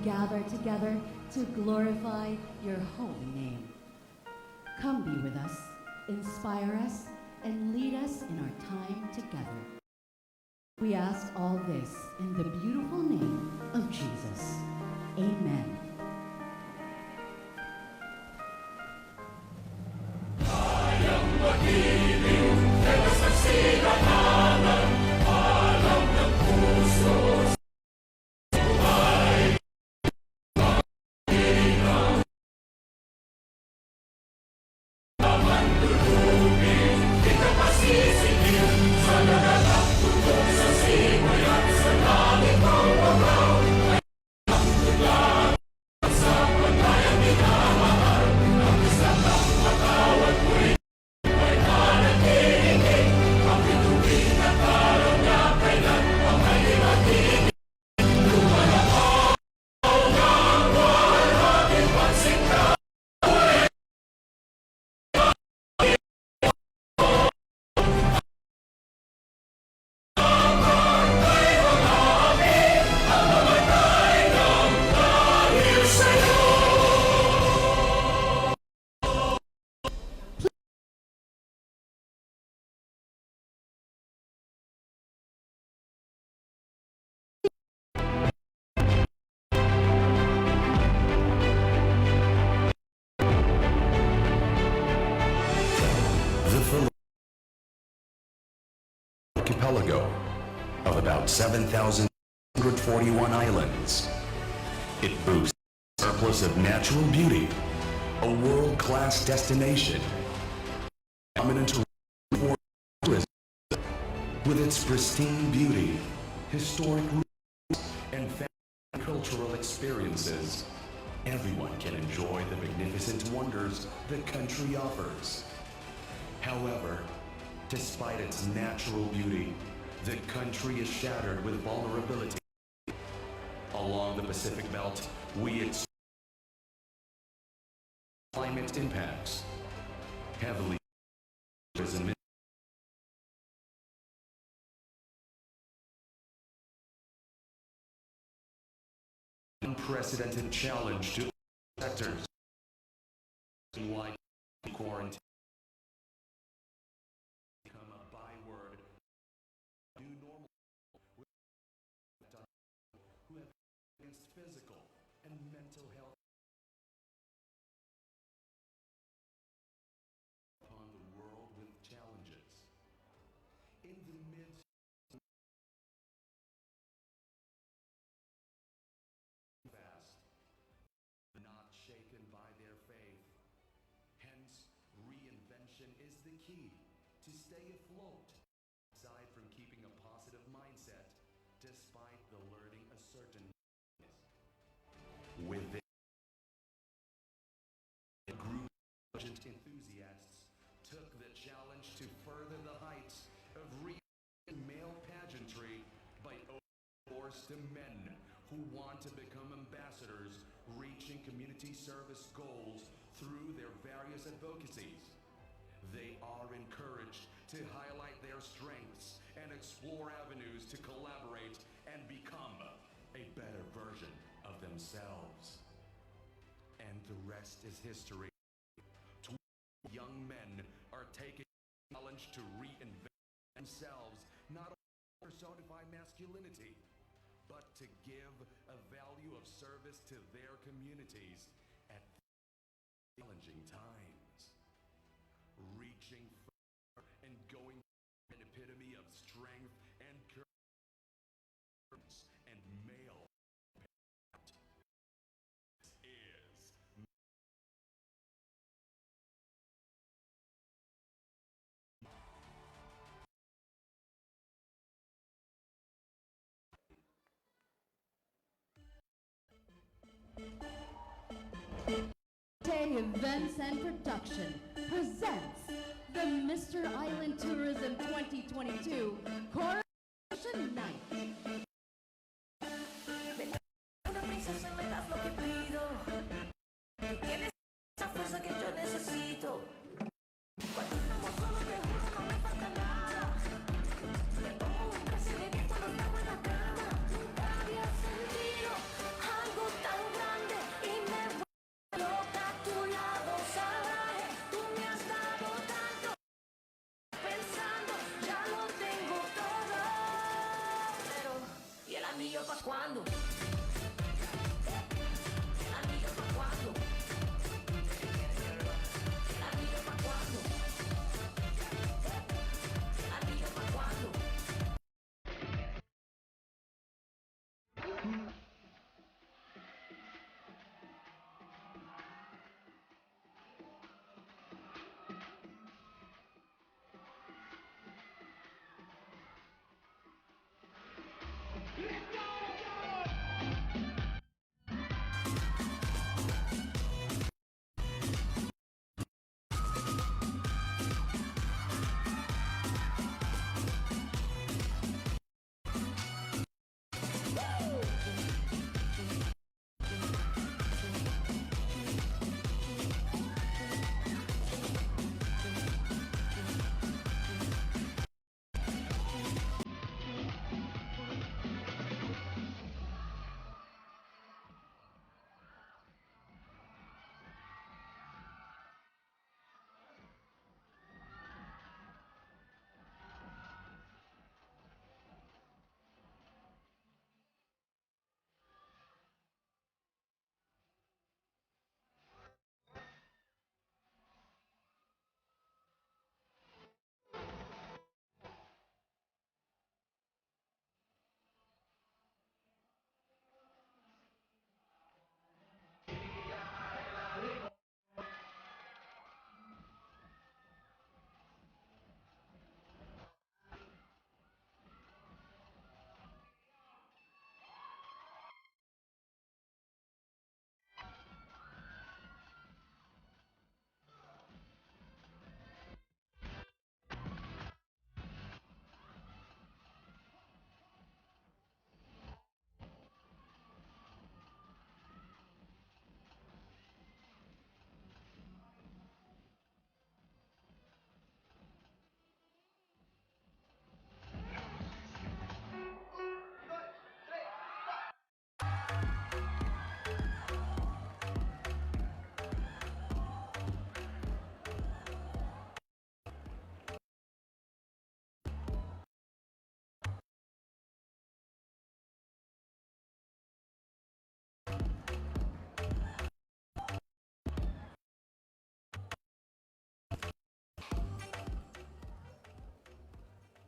gather together to glorify your holy name. Come be with us, inspire us, and lead us in our time together. We ask all this in the beautiful name of Jesus. Amen. Archipelago of about 7,141 islands. It boasts a surplus of natural beauty, a world-class destination, dominant tourism, with its pristine beauty, historic roots, and cultural experiences. Everyone can enjoy the magnificent wonders the country offers. However, despite its natural beauty, the country is shattered with vulnerability. Along the Pacific Belt, we experience climate impacts, heavily tourism, unprecedented challenge to sectors, like quarantine. Physical and mental health upon the world with challenges. In the midst fast, not shaken by their faith. Hence, reinvention is the key to stay afloat. Aside from keeping a positive mindset, despite the learning a certain with a group of enthusiasts took the challenge to further the heights of male pageantry by force to men who want to become ambassadors, reaching community service goals through their various advocacies. They are encouraged to highlight their strengths and explore avenues to collaborate and become a better version of themselves. And the rest is history. Young men are taking the challenge to reinvent themselves, not only to personify masculinity, but to give a value of service to their communities at challenging times. Reaching further and going an epitome of strength and courage and male Day Events and Production presents the Mr. Island Tourism 2022 Coronation Night. Una princesa me das lo que pido. Tú tienes esa fuerza que yo necesito. Cuando estamos solos te juro no me falta nada. Me pongo un brasileño cuando estamos en la cama. Nunca había sentido algo tan cuándo? Anillo pa' cuándo? Anillo pa' cuándo? Anillo pa' cuándo?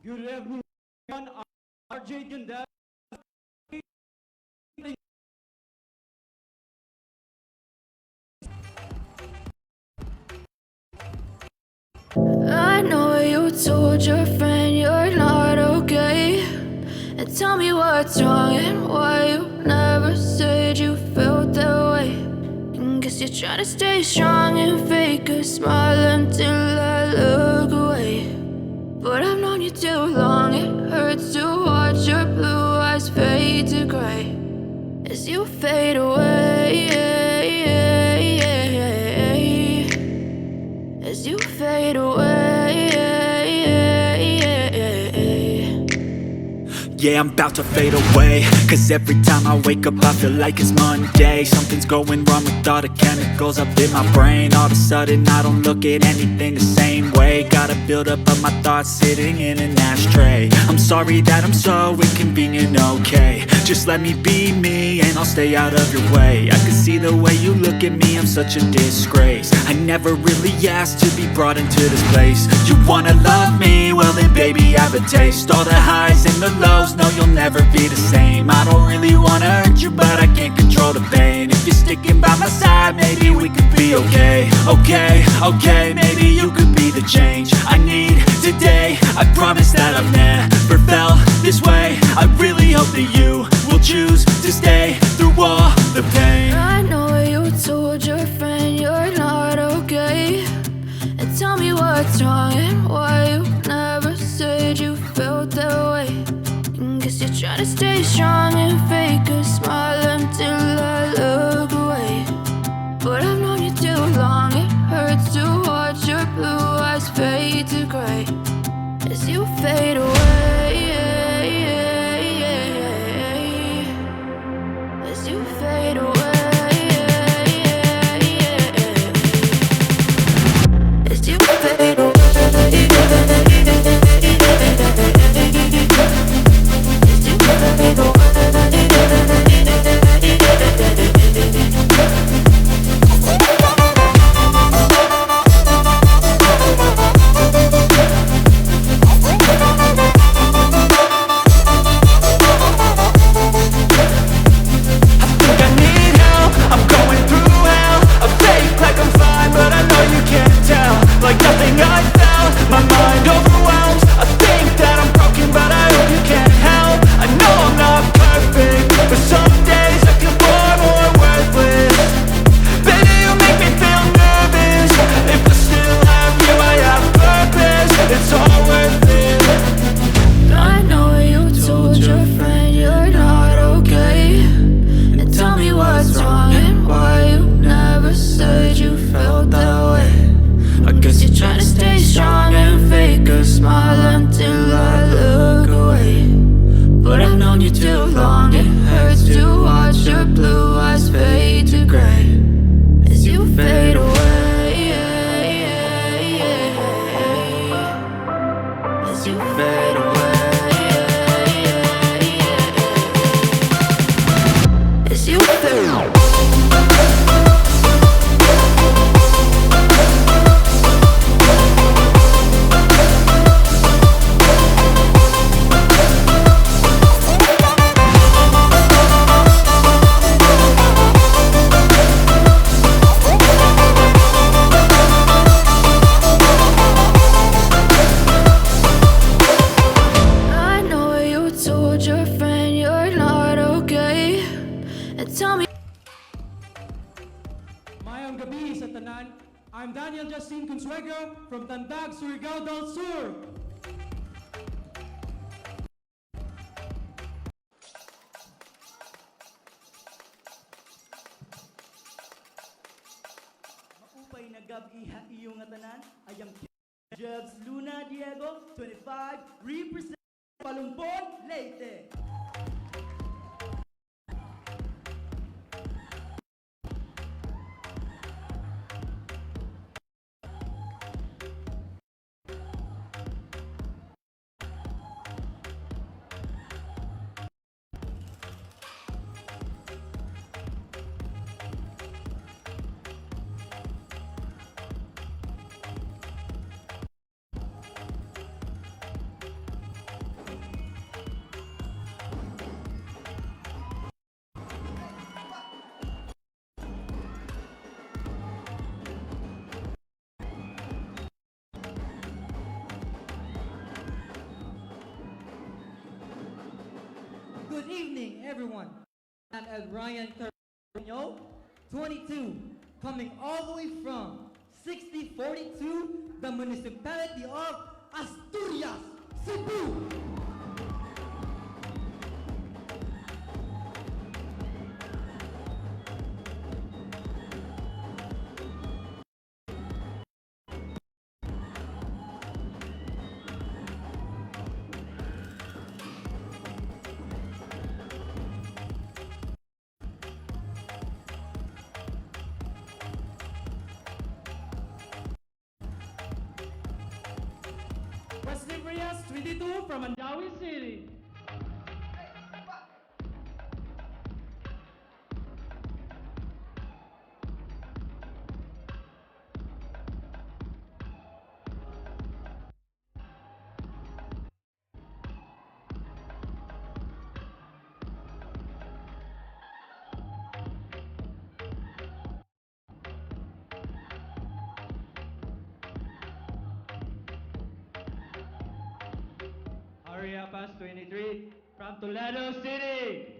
Good evening, everyone. RJ Ganda. I know you told your friend you're not okay. And tell me what's wrong and why you never said you felt that way. And guess you're trying to stay strong and fake a smile until I look away. But I've known you too long, it hurts to watch your blue eyes fade to gray as you fade away. As you fade away. Yeah, I'm about to fade away. Cause every time I wake up I feel like it's Monday. Something's going wrong with all the chemicals up in my brain. All of a sudden I don't look at anything the same way. Gotta build up of my thoughts sitting in an ashtray. I'm sorry that I'm so inconvenient, okay. Just let me be me and I'll stay out of your way. I can see the way you look at me, I'm such a disgrace. I never really asked to be brought into this place. You wanna love me? Well then baby I have a taste. All the highs and the lows, no you'll never be the same. I don't really wanna hurt you but I can't control the pain. If you're sticking by my side maybe we could be okay. Okay, maybe you could be the change I need today. I promise that I've never felt this way. I really hope that you will choose to stay through all the pain. I know you told your friend you're not okay. And tell me what's wrong and why you never said you felt that way. And guess you're trying to stay strong and fake a smile until I look away. But I've known you too long, it hurts to watch your blue eyes fade to gray as you fade away. As you fade away. As you fade away. As you fade away. as you fade away. As you fade away. I know you told your friend you're not okay, and tell me. Mayang gabi sa tanan. I'm Daniel Justin Consuegra from Tandag, Surigao del Sur. Maupay na gabi ha iyong tanan. I am Jebs Luna Diego, 25, represent Palumpon, Leyte. Good evening, everyone. I'm Ed Ryan Carino, 22, coming all the way from 6042, the municipality of Asturias, Cebu. Wesley Frias, 22, from Andawi City. Ariapas, 23, from Toledo City.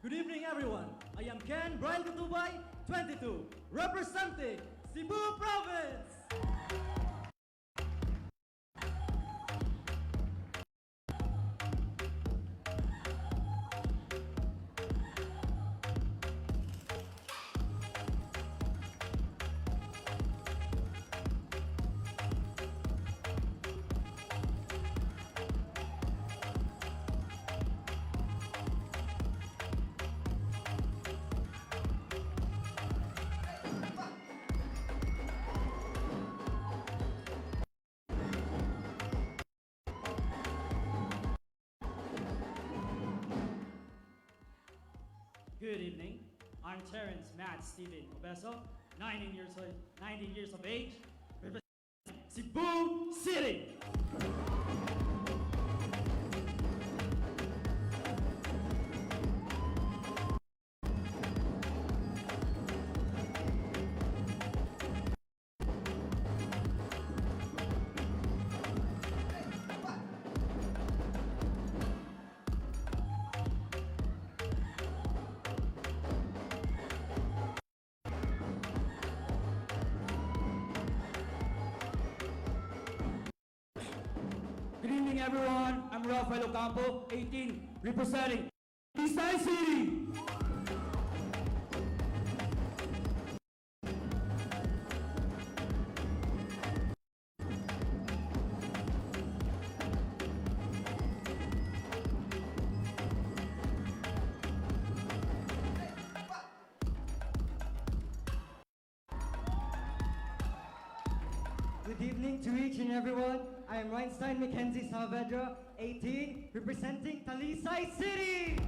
Good evening, everyone. I am Ken Brian Katubay, 22, representing Cebu Province. Good evening. I'm Terrence Matt Steven Obeso, 19 years of age, representing Cebu City. Good evening, everyone. I'm Rafael Ocampo, 18, representing Eastside City. Good evening to each and everyone. I am Reinstein Mackenzie Saavedra, 18, representing Talisay City.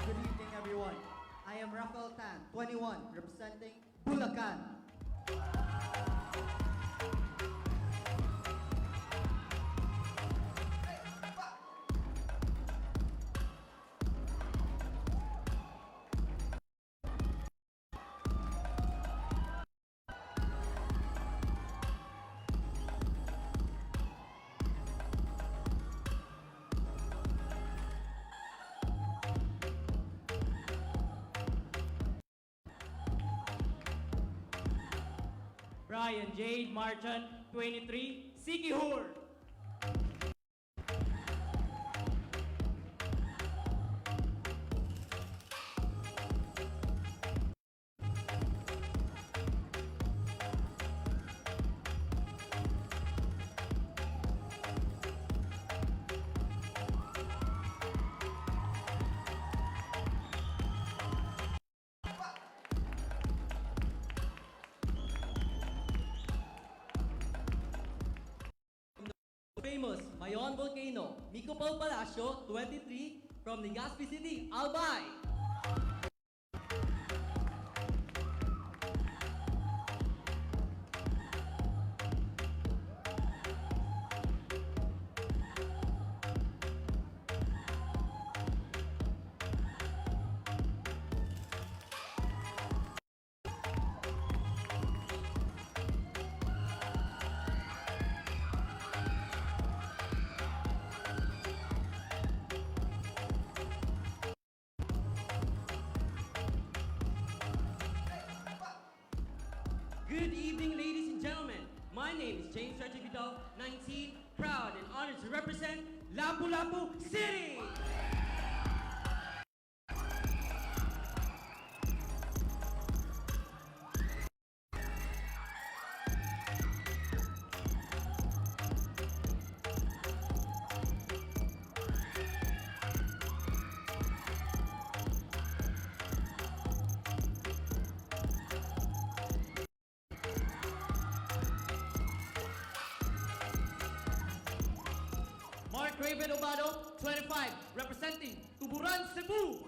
Good evening, everyone. I am Rafael Tan, 21, representing Bulacan. Brian Jade Marchand, 23, Sikihor. Famous Mayon Volcano, Miko Paul Palacio, 23, from Legazpi City, Albay. Good evening, ladies and gentlemen. My name is James Sergio 19, proud and honored to represent Lapu-Lapu City. Mark Raven Obado, 25, representing Tuburan, Cebu.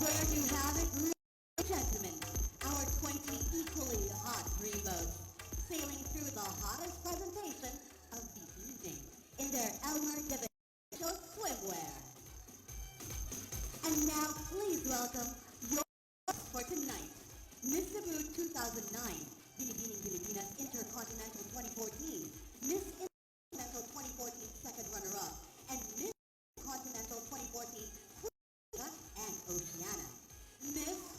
There you have it, ladies and gentlemen, our 20 equally hot dreamboats sailing through the hottest presentation of the evening in their Elmer Division swimwear. And now please welcome your host for tonight, Miss Cebu 2009, Binibining Pilipinas Intercontinental 2014, Miss Intercontinental 2014 second runner-up, and Miss Continental 2014 and Oceania, Miss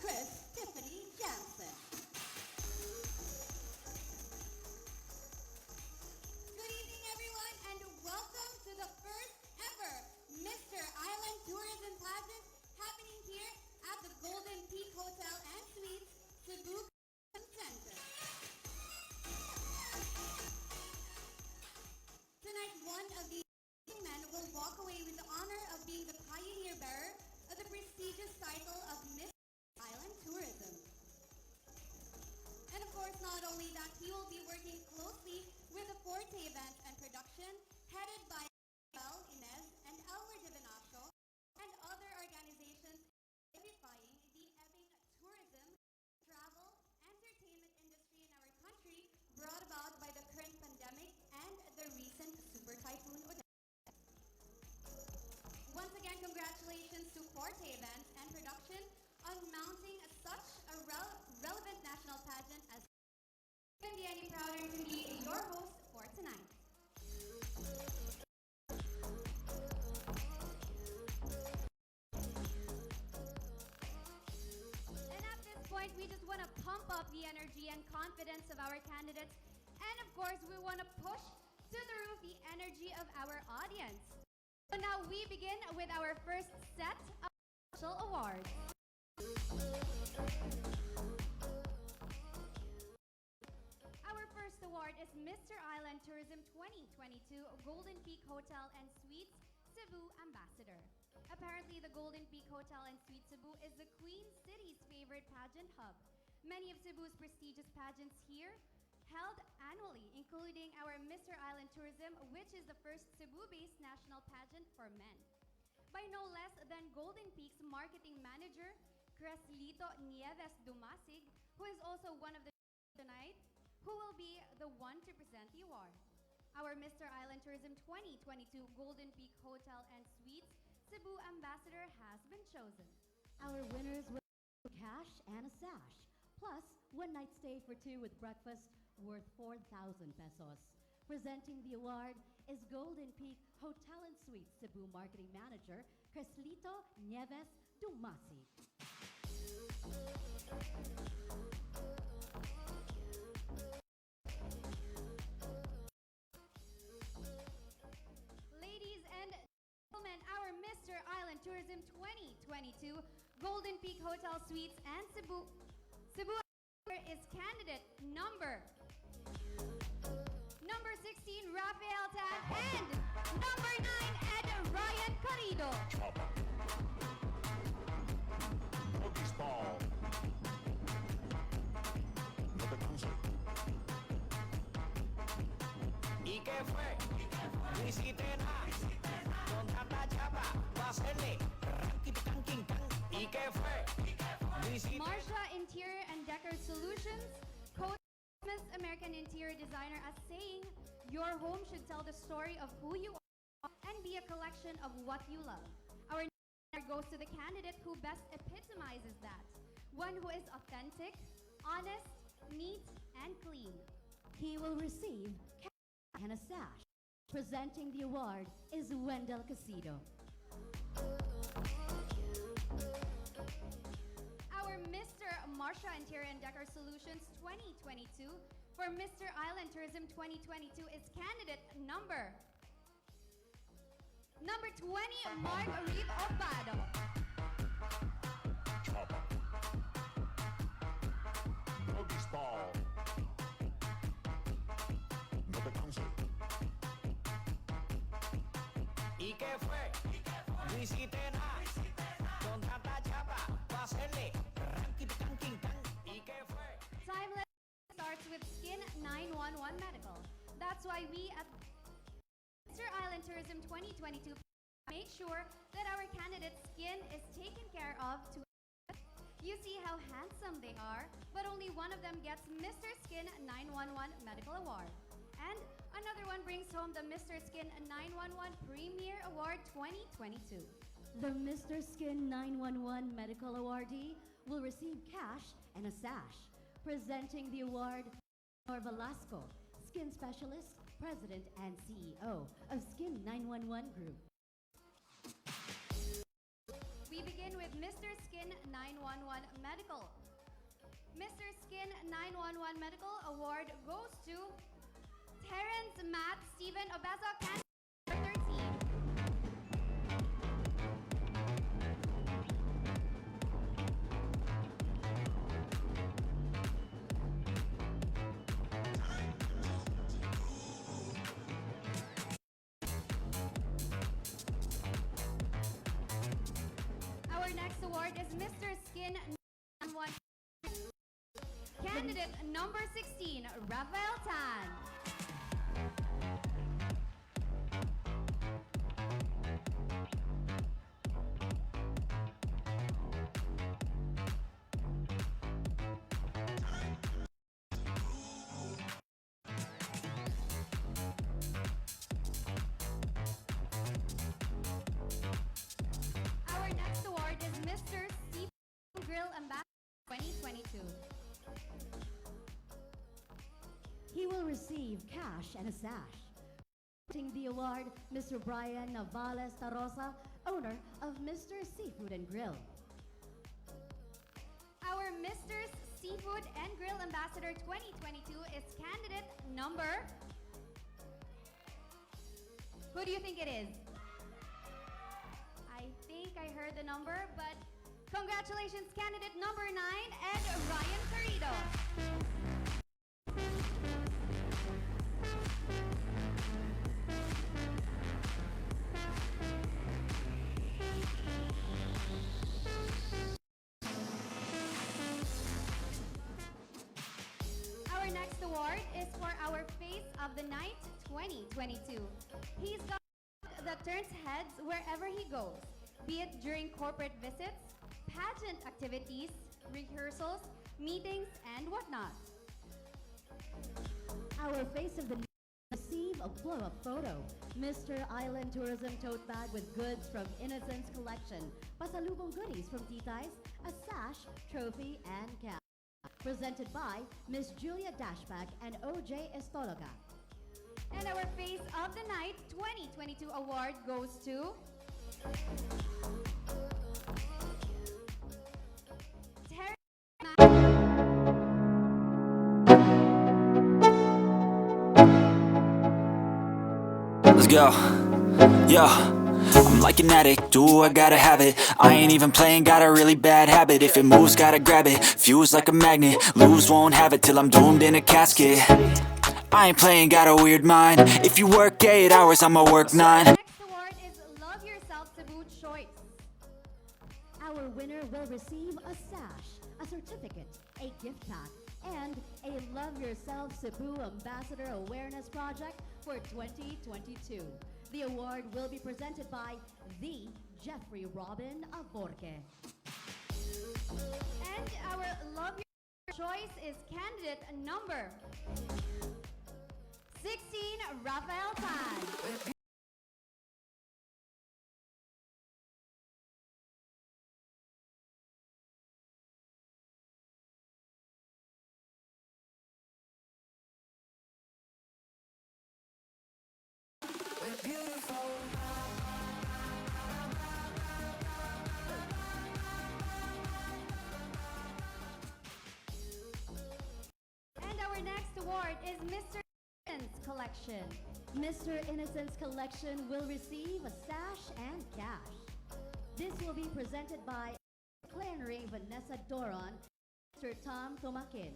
confidence of our candidates, and of course, we want to push to the roof the energy of our audience. So now we begin with our first set of special awards. Our first award is Mr. Island Tourism 2022 Golden Peak Hotel and Suites Cebu Ambassador. Apparently, the Golden Peak Hotel and Suites Cebu is the Queen City's favorite pageant hub. Many of Cebu's prestigious pageants here held annually, including our Mr. Island Tourism, which is the first Cebu-based national pageant for men. By no less than Golden Peak's marketing manager, Creslito Nieves Dumasig, who is also one of the tonight, who will be the one to present the award. Our Mr. Island Tourism 2022 Golden Peak Hotel and Suites Cebu Ambassador has been chosen. Our winners will receive cash and a sash, plus one night stay for two with breakfast worth 4,000 pesos. Presenting the award is Golden Peak Hotel and Suites Cebu Marketing Manager, Creslito Nieves Dumasig. Ladies and gentlemen, our Mr. Island Tourism 2022 Golden Peak Hotel Suites and Cebu is candidate number 16, Rafael Tan, and number 9, Ed Ryan Carrido. Boogies ball. No te cruces. ¿Y qué fue? No hiciste nada. Con tanta chapa, va a hacerle ranking can. ¿Y qué fue? No hiciste Marsha Interior and Decor Solutions quotes famous American interior designer as saying, "Your home should tell the story of who you are and be a collection of what you love." Our award goes to the candidate who best epitomizes that. One who is authentic, honest, neat, and clean. He will receive cash and a sash. Presenting the award is Wendell Casido. Our Mr. Marsha Interior and Decor Solutions 2022 for Mr. Island Tourism 2022 is candidate number 20, Mark Reeve Obado. Chopper. Boogies ball. No te cruces. ¿Y qué fue? No hiciste nada. Con tanta chapa, va a hacerle ranking can. ¿Y qué fue? Timeless starts with Skin 911 Medical. That's why we at Mr. Island Tourism 2022 make sure that our candidates' skin is taken care of to you see how handsome they are, but only one of them gets Mr. Skin 911 Medical Award. And another one brings home the Mr. Skin 911 Premier Award 2022. The Mr. Skin 911 Medical Awardee will receive cash and a sash. Presenting the award, Nor Velasco, Skin Specialist, President and CEO of Skin 911 Group. We begin with Mr. Skin 911 Medical. Mr. Skin 911 Medical Award goes to Terrence Matt Stephen Obeso, candidate 13. Our next award is Mr. Skin 911 candidate number 16, Rafael Tan. Our next award is Mr. Seafood Grill Ambassador 2022. He will receive cash and a sash. Presenting the award, Mr. Brian Navales Tarosa, owner of Mr. Seafood and Grill. Our Mr. Seafood and Grill Ambassador 2022 is candidate number... Who do you think it is? I think I heard the number, but congratulations, candidate number 9, and Ryan Carrido. Our next award is for our Face of the Night 2022. He's got that turns heads wherever he goes, be it during corporate visits, pageant activities, rehearsals, meetings, and whatnot. Our face of the night receive a blow-up photo. Mr. Island Tourism tote bag with goods from Innocence Collection. Pasalubong goodies from Titay's, a sash, trophy, and cap. Presented by Miss Julia Dashback and OJ Estologa. And our Face of the Night 2022 award goes to... Let's go. Yo, I'm like an addict, do I gotta have it. I ain't even playing, got a really bad habit. If it moves, gotta grab it, fuse like a magnet. Lose, won't have it till I'm doomed in a casket. I ain't playing, got a weird mind. If you work 8 hours, I'ma work 9. Next award is Love Yourself Cebu Choice. Our winner will receive a sash, a certificate, a gift pack, and a Love Yourself Cebu Ambassador Awareness Project for 2022. The award will be presented by the Jeffrey Robin Aborque. And our Love Yourself Choice is candidate number 16, Rafael Pan. And our next award is Mr. Innocence Collection. Mr. Innocence Collection will receive a sash and cash. This will be presented by Cleanery Vanessa Doron, Mr. Tom Tomakin.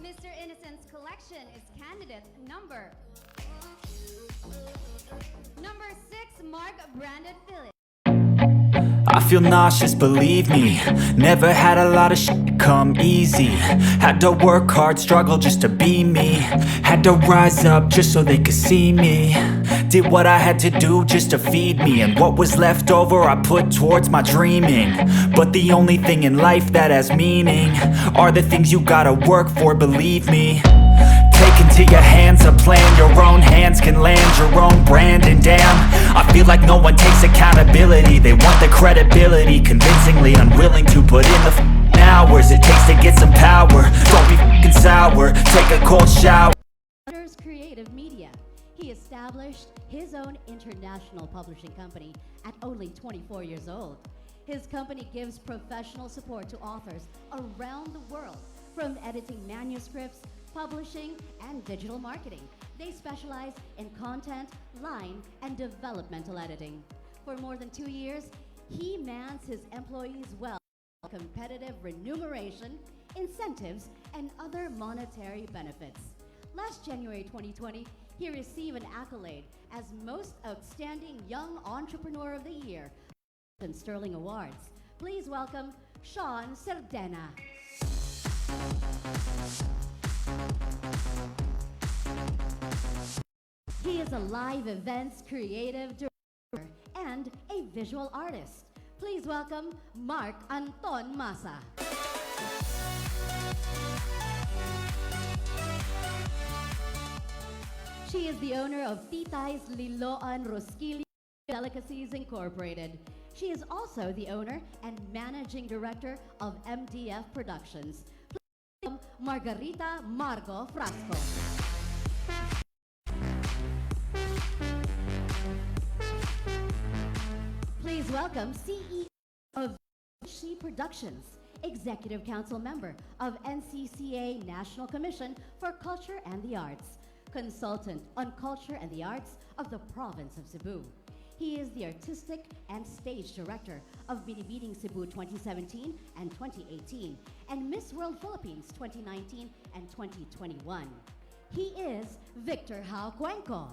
Mr. Innocence Collection is candidate number 6, Mark Brandon Phillips. I feel nauseous, believe me. Never had a lot of shit come easy. Had to work hard, struggle just to be me. Had to rise up just so they could see me. Did what I had to do just to feed me. And what was left over I put towards my dreaming. But the only thing in life that has meaning are the things you gotta work for, believe me. Take into your hands a plan, your own hands can land your own brand. And damn, I feel like no one takes accountability. They want the credibility, convincingly unwilling to put in the hours it takes to get some power. Don't be f***ing sour, take a cold shower. Creative Media. He established his own international publishing company at only 24 years old. His company gives professional support to authors around the world, from editing manuscripts, publishing, and digital marketing. They specialize in content, line, and developmental editing. For more than 2 years, he mans his employees well, competitive remuneration, incentives, and other monetary benefits. Last January 2020, he received an accolade as Most Outstanding Young Entrepreneur of the Year and Sterling Awards. Please welcome Sean Serdena. He is a live events creative director and a visual artist. Please welcome Mark Anton Masa. She is the owner of Titay's Liloan Roskilli Delicacies Incorporated. She is also the owner and managing director of MDF Productions. Please welcome Margarita Margo Frasco. Please welcome CEO of She Productions, Executive Council member of NCCA National Commission for Culture and the Arts, consultant on culture and the arts of the province of Cebu. He is the artistic and stage director of Binibining Cebu 2017 and 2018 and Miss World Philippines 2019 and 2021. He is Victor Hao Cuenco.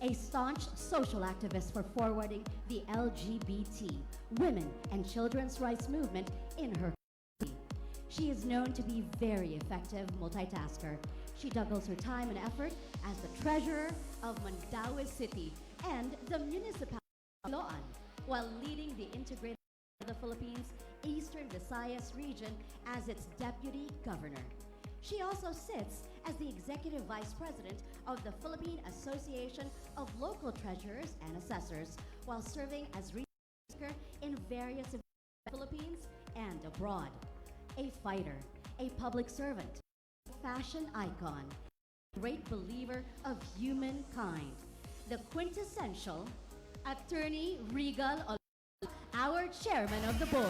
A staunch social activist for forwarding the LGBT, women, and children's rights movement in her community. She is known to be very effective multitasker. She juggles her time and effort as the treasurer of Mandaue City and the municipality of Loan, while leading the integrated of the Philippines Eastern Visayas region as its deputy governor. She also sits as the executive vice president of the Philippine Association of Local Treasurers and Assessors, while serving as regional speaker in various events in the Philippines and abroad. A fighter, a public servant, a fashion icon, a great believer of humankind, the quintessential Attorney Regal Ol- our chairman of the board.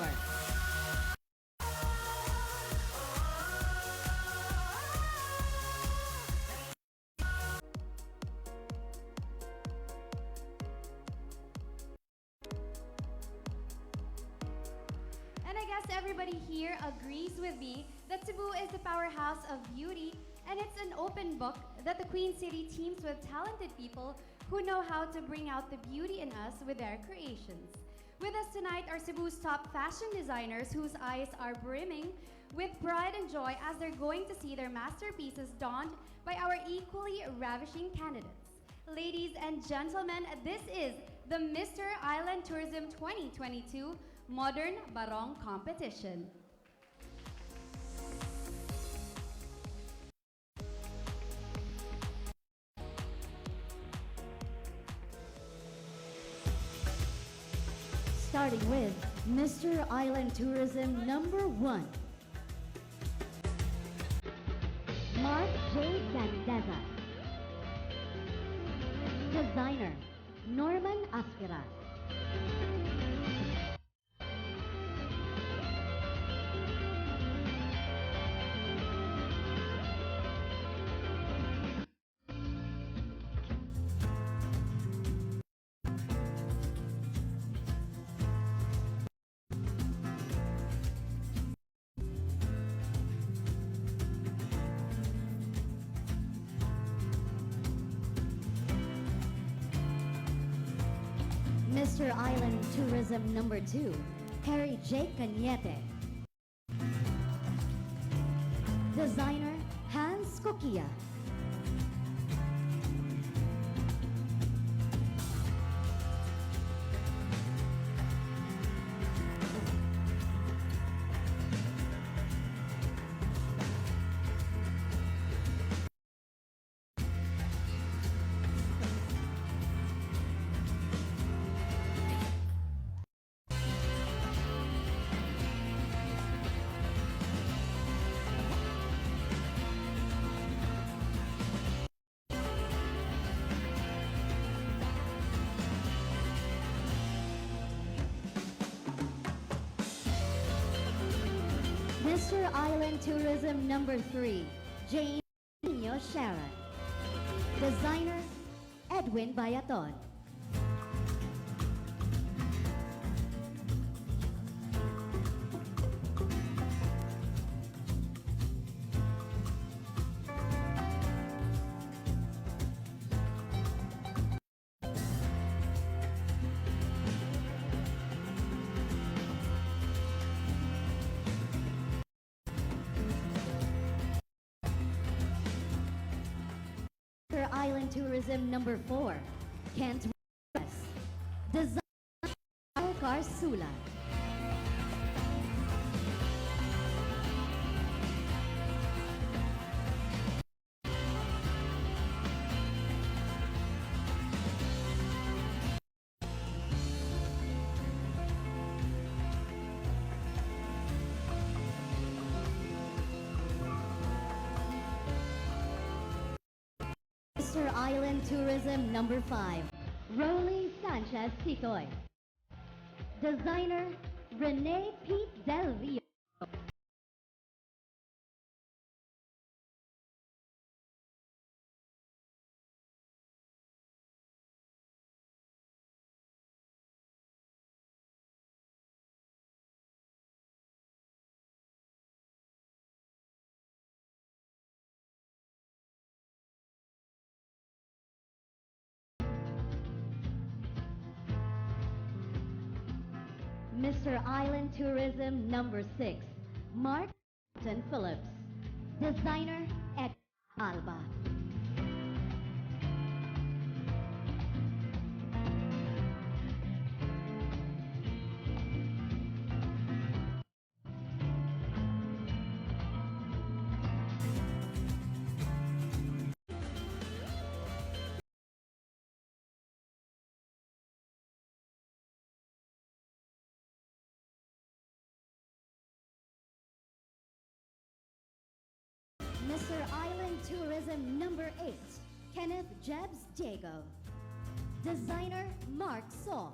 And I guess everybody here agrees with me that Cebu is the powerhouse of beauty, and it's an open book that the Queen City teams with talented people who know how to bring out the beauty in us with their creations. With us tonight are Cebu's top fashion designers whose eyes are brimming with pride and joy as they're going to see their masterpieces donned by our equally ravishing candidates. Ladies and gentlemen, this is the Mr. Island Tourism 2022 Modern Barong Competition. Starting with Mr. Island Tourism number 1. Mark J. Gandeza. Designer, Norman Aspira. Mr. Island Tourism number 2, Harry J. Cañete. Designer, Hans Kokia. Mr. Island Tourism number 3, James Sharon. Designer, Edwin Bayaton. Island Tourism number 4, Kent West. Design, Alcar Sula. Mr. Island Tourism number 5, Rolly Sanchez Titoy. Designer, Rene Pete Del Rio. Mr. Island Tourism number 6, Mark Phillips. Designer, Ed Alba. Mr. Island Tourism number 8, Kenneth Jebs Diego. Designer, Mark Saw.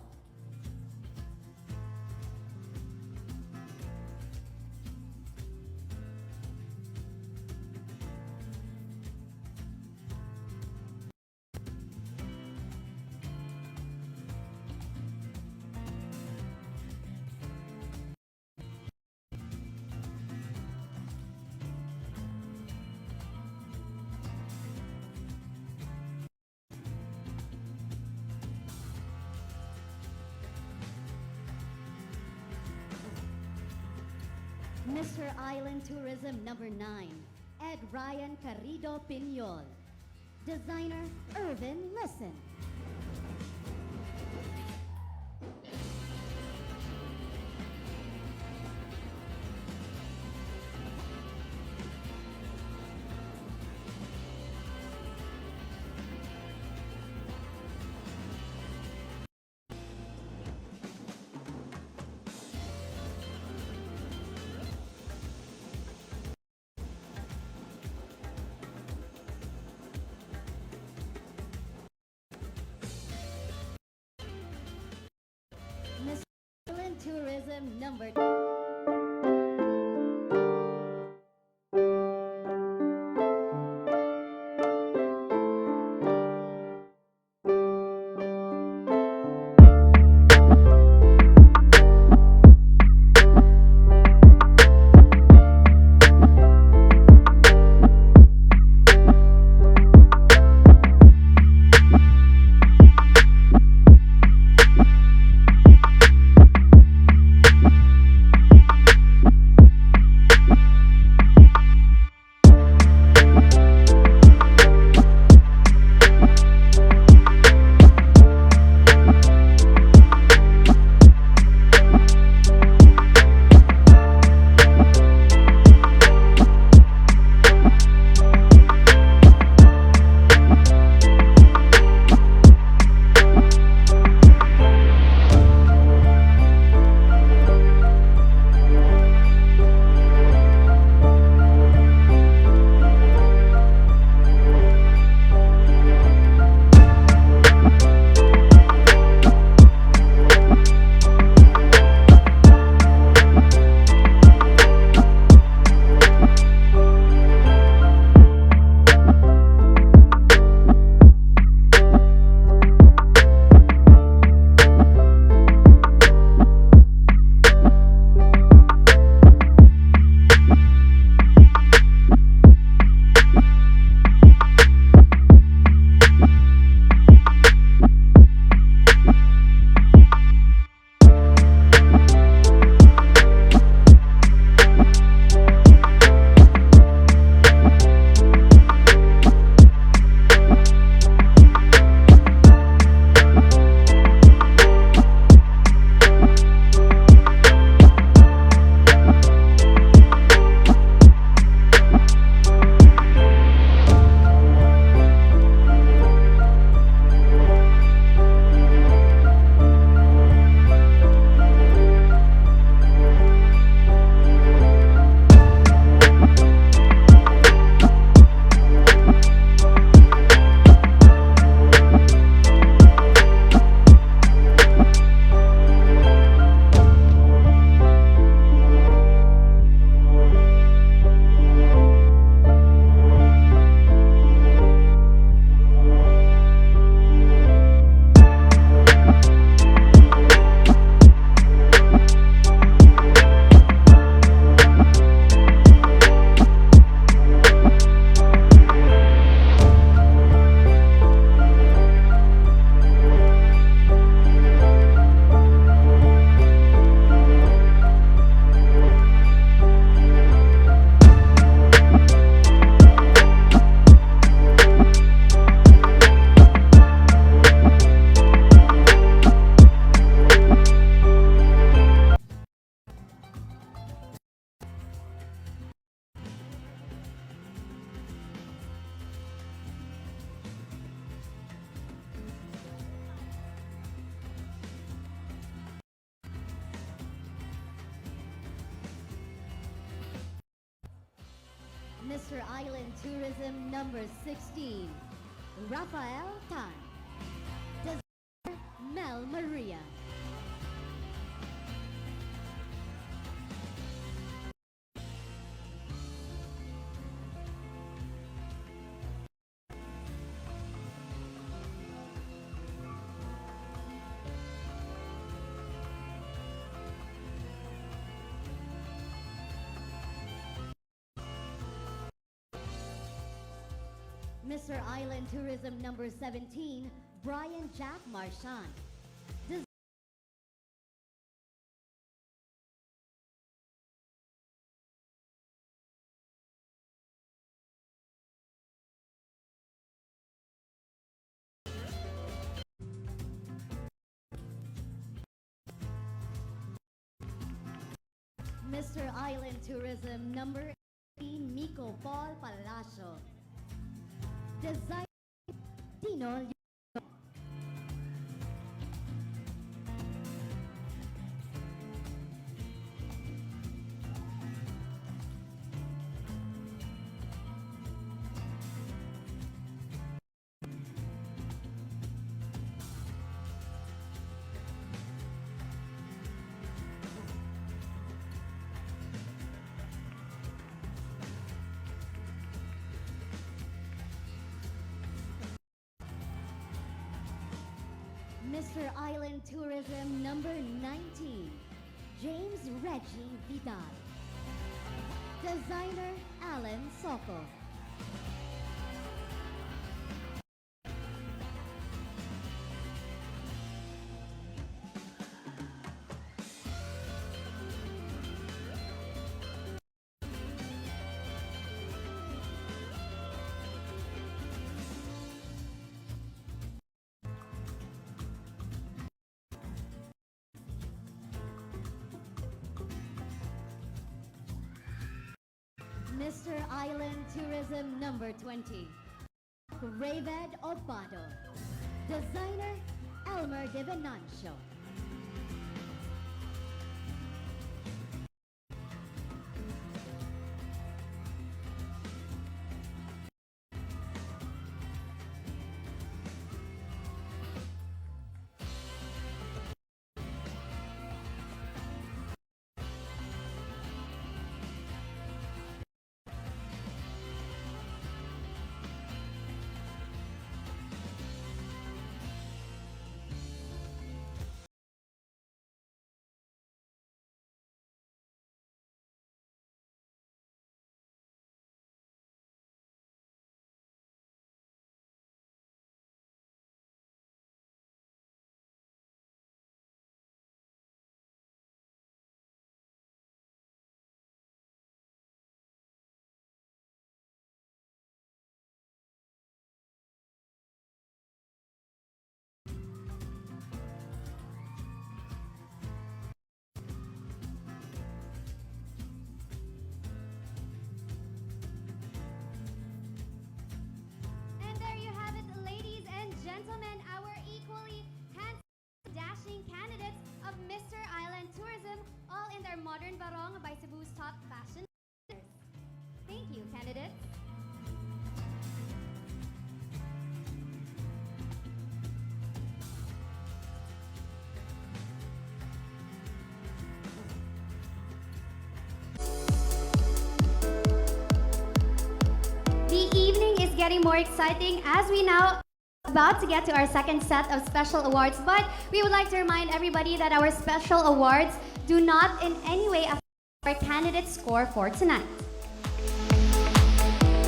Mr. Island Tourism number 9, Ed Ryan Carrido Piñol. Designer, Irvin Listen. Mr. Island Tourism number Mr. Island Tourism number 16, Rafael Tan. Designer, Mel Maria. Mr. Island Tourism number 17, Brian Jack Marchand. Mr. Island Tourism number 18, Miko Paul Palacio. Design Dino. Mr. Island Tourism number 19, James Reggie Vidal. Designer Alan Soko. Mr. Island Tourism number 20, Rayved Obado. Designer Elmer De Venancio. And there you have it, ladies and gentlemen, our equally handsome, dashing candidates of Mr. Island Tourism, all in their modern barong by Cebu's top fashion designers. Thank you, candidates. The evening is getting more exciting as we now about to get to our second set of special awards, but we would like to remind everybody that our special awards do not in any way affect our candidate score for tonight.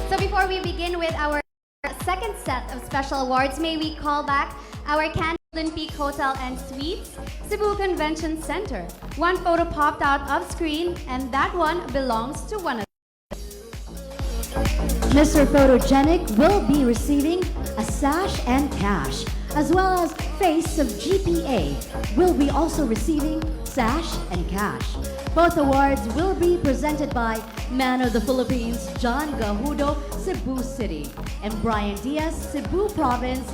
So before we begin with our second set of special awards, may we call back our candidate Golden Peak Hotel and Suites, Cebu Convention Center. One photo popped out of screen, and that one belongs to one of Mr. Photogenic will be receiving a sash and cash, as well as Face of GPA will be also receiving sash and cash. Both awards will be presented by Man of the Philippines, John Gahudo, Cebu City, and Brian Diaz, Cebu Province,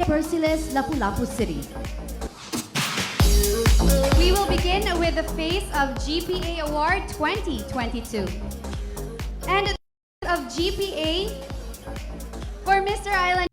Persiles, Lapu-Lapu City. We will begin with the Face of GPA Award 2022. And of GPA for Mr. Island.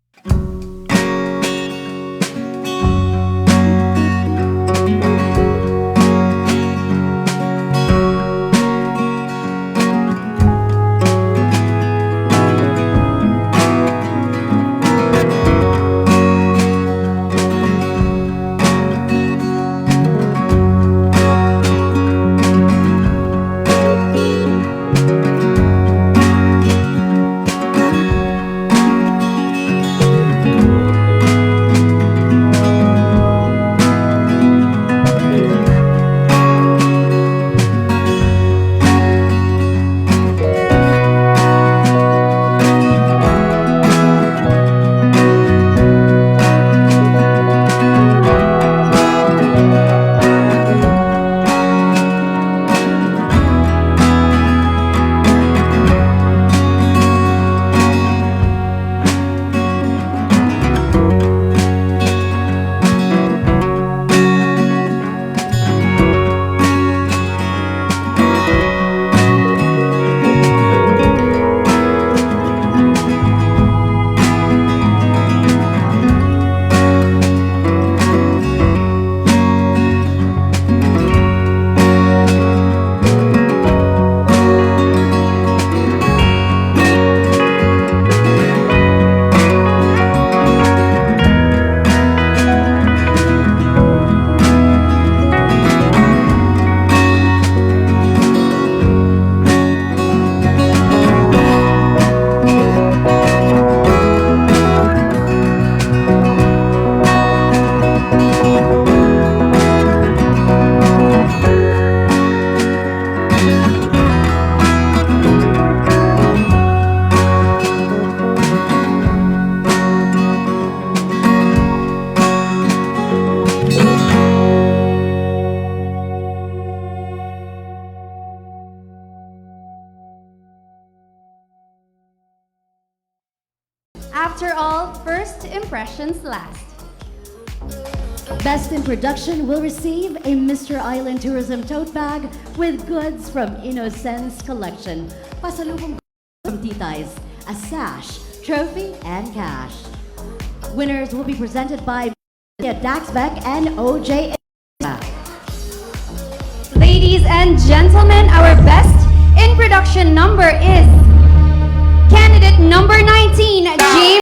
After all, first impressions last. Best in Production will receive a Mr. Island Tourism tote bag with goods from Innocence Collection. Pasalubong from Titay's, a sash, trophy, and cash. Winners will be presented by Daxbeck and OJ. Ladies and gentlemen, our best in production number is candidate number 19, James.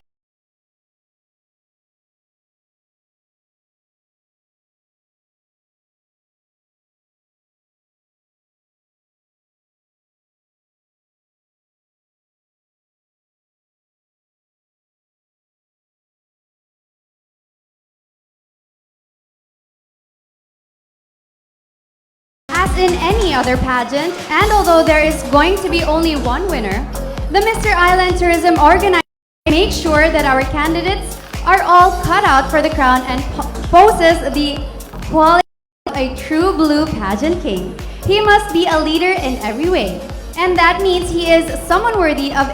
As in any other pageant, and although there is going to be only one winner, the Mr. Island Tourism organizer makes sure that our candidates are all cut out for the crown and poses the quality of a true blue pageant king. He must be a leader in every way, and that means he is someone worthy of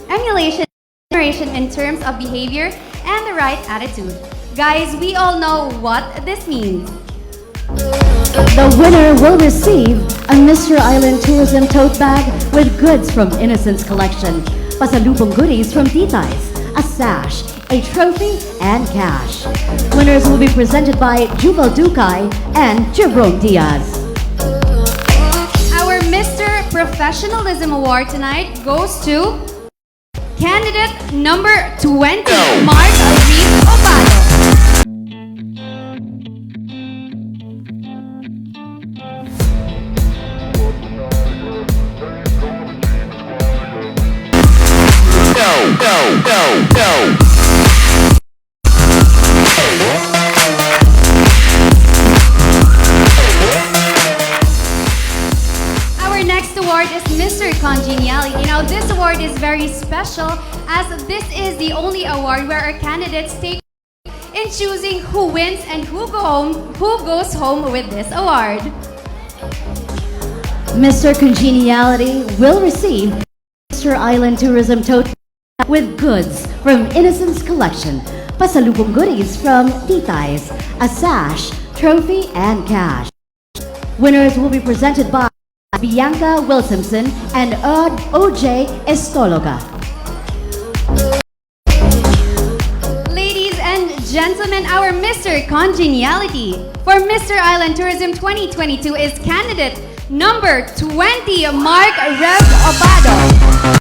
emulation in terms of behavior and the right attitude. Guys, we all know what this means. The winner will receive a Mr. Island Tourism tote bag with goods from Innocence Collection, pasalubong goodies from Titay's, a sash, a trophy, and cash. Winners will be presented by Jubal Ducay and Jerome Diaz. Our Mr. Professionalism Award tonight goes to candidate number 20, Mark Reed Obado. Our next award is Mr. Congeniality. Now, this award is very special as this is the only award where our candidates take in choosing who wins and who goes home with this award. Mr. Congeniality will receive Mr. Island Tourism tote bag with goods from Innocence Collection, pasalubong goodies from Titay's, a sash, trophy, and cash. Winners will be presented by Bianca Wilsonson, and OJ Estologa. Ladies and gentlemen, our Mr. Congeniality for Mr. Island Tourism 2022 is candidate number 20, Mark Rev Obado.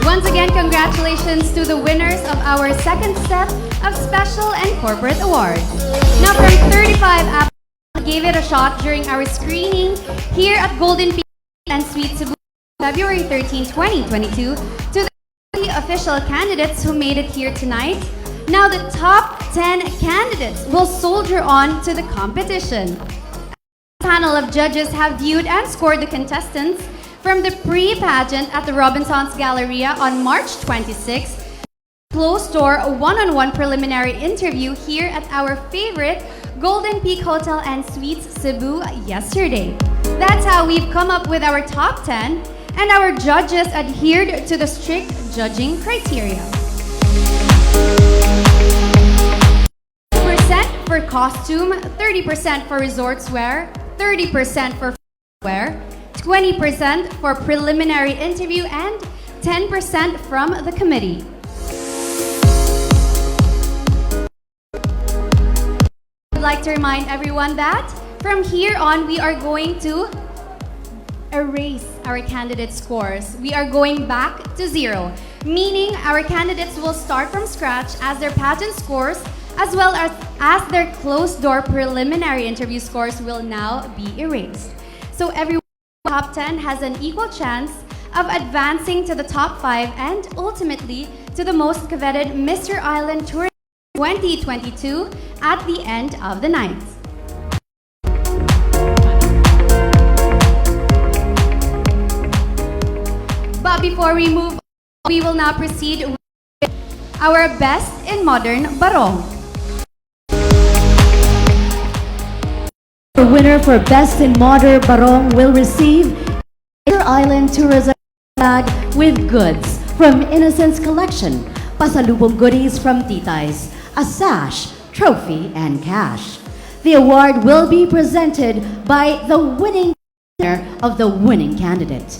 Once again, congratulations to the winners of our second set of special and corporate awards. Now, from 35 applicants gave it a shot during our screening here at Golden Peak and Suite Cebu, February 13, 2022, to the official candidates who made it here tonight. Now, the top 10 candidates will soldier on to the competition. A panel of judges have viewed and scored the contestants from the pre-pageant at the Robinson's Galleria on March 26, closed-door one-on-one preliminary interview here at our favorite Golden Peak Hotel and Suites Cebu yesterday. That's how we've come up with our top 10, and our judges adhered to the strict judging criteria. 30% for costume, 30% for resorts wear, 30% for wear, 20% for preliminary interview, and 10% from the committee. I'd like to remind everyone that from here on, we are going to erase our candidate scores. We are going back to zero, meaning our candidates will start from scratch as their pageant scores as well as their closed-door preliminary interview scores will now be erased. So everyone top 10 has an equal chance of advancing to the top 5 and ultimately to the most coveted Mr. Island Tourism 2022 at the end of the night. But before we move on, we will now proceed with our Best in Modern Barong. The winner for Best in Modern Barong will receive Mr. Island Tourism bag with goods from Innocence Collection, pasalubong goodies from Titay's, a sash, trophy, and cash. The award will be presented by the winning winner of the winning candidate.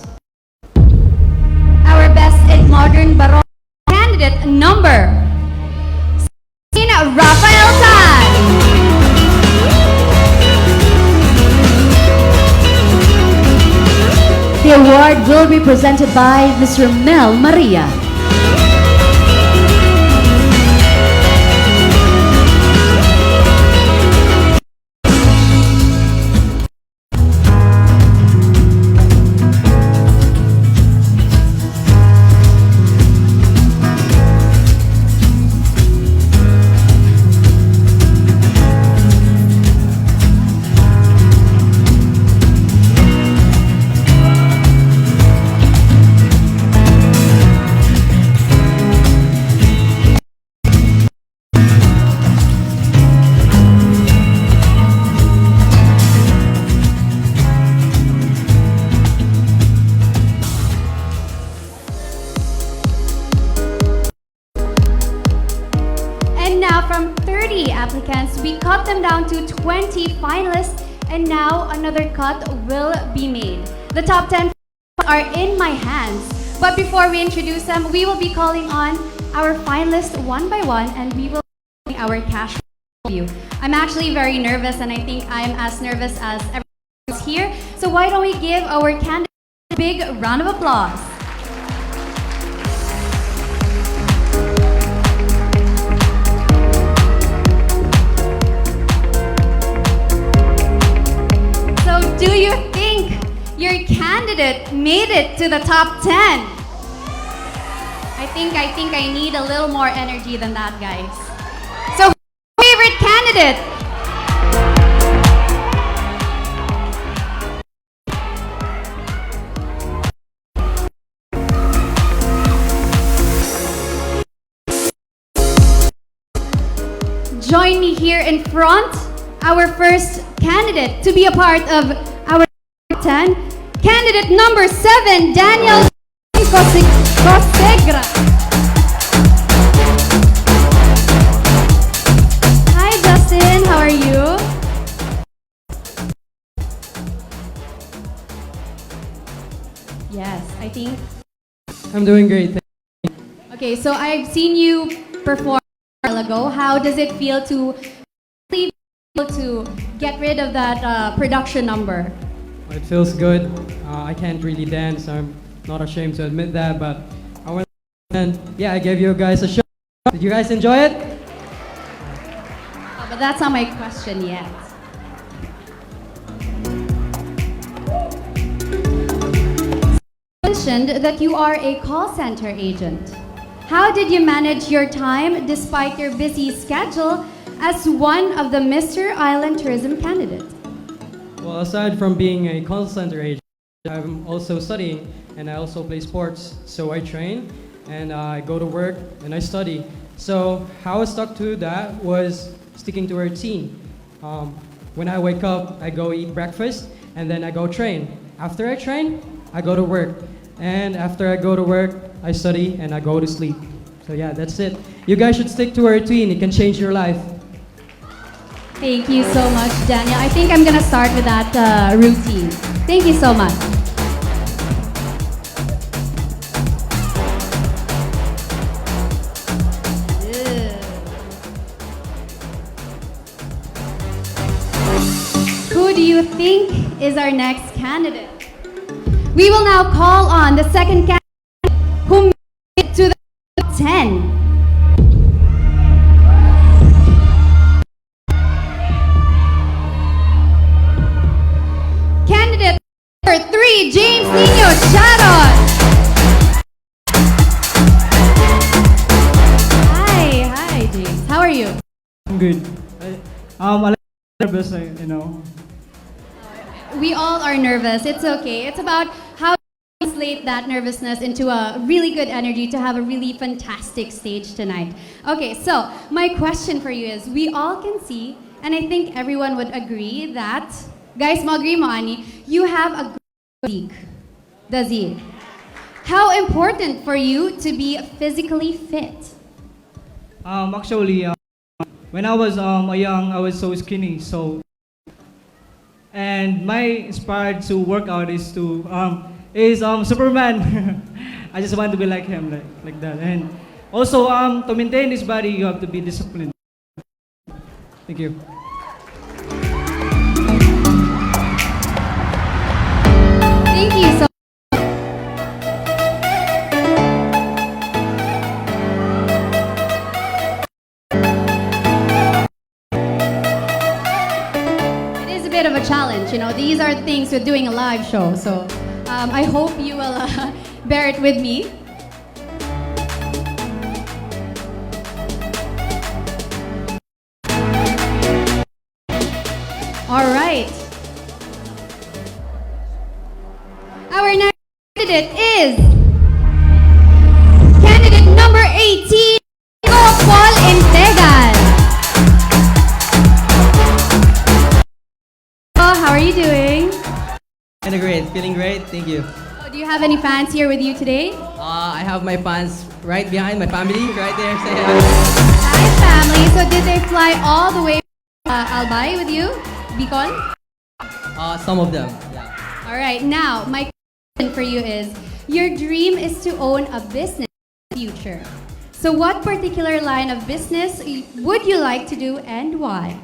Our Best in Modern Barong candidate number 16, Rafael Tan. The award will be presented by Mr. Mel Maria. From 30 applicants, we cut them down to 20 finalists, and now another cut will be made. The top 10 are in my hands, but before we introduce them, we will be calling on our finalists one by one, and we will be our cash review. I'm actually very nervous, and I think I'm as nervous as everyone else here, so why don't we give our candidates a big round of applause. Do you think your candidate made it to the top 10? I think I need a little more energy than that, guys. So, favorite candidate? Join me here in front our first candidate to be a part of our 10. Candidate number 7, Daniel Cosegra. Hi, Justin. How are you? Yes, I think. I'm doing great. Okay, so I've seen you perform a while ago. How does it feel to get rid of that production number? It feels good. I can't really dance. I'm not ashamed to admit that, but I went and yeah, I gave you guys a shot. Did you guys enjoy it? But that's not my question yet. You mentioned that you are a call center agent. How did you manage your time despite your busy schedule as one of the Mr. Island Tourism candidates? Well, aside from being a call center agent, I'm also studying and I also play sports. So I train and I go to work and I study. So how I stuck to that was sticking to a routine. When I wake up, I go eat breakfast and then I go train. After I train, I go to work. And after I go to work, I study and I go to sleep. So yeah, that's it. You guys should stick to a routine. It can change your life. Thank you so much, Daniel. I think I'm gonna start with that routine. Thank you so much. Who do you think is our next candidate? We will now call on the second candidate who made it to the top 10. Candidate number 3, James Nino Sharon. Hi, James. How are you? I'm good. I like nervous, you know. We all are nervous. It's okay. It's about how to translate that nervousness into a really good energy to have a really fantastic stage tonight. Okay, so my question for you is, we all can see, and I think everyone would agree that, guys, mag-agree mo, Ani, you have a good physique. Does he? How important for you to be physically fit? Actually, when I was young, I was so skinny, so. And my inspired to work out is Superman. I just want to be like him, like that. And also, to maintain this body, you have to be disciplined. Thank you. Thank you so bit of a challenge, you know. These are things with doing a live show, so I hope you will bear it with me. All right. Our next candidate is candidate number 18, Paul Integal. How are you doing? Feeling great, thank you. Oh, do you have any fans here with you today? I have my fans right behind, my family right there. Say Hi, family. So did they fly all the way from Albay with you? Bicol? Some of them, yeah. All right, now my question for you is, your dream is to own a business in the future. So what particular line of business would you like to do and why?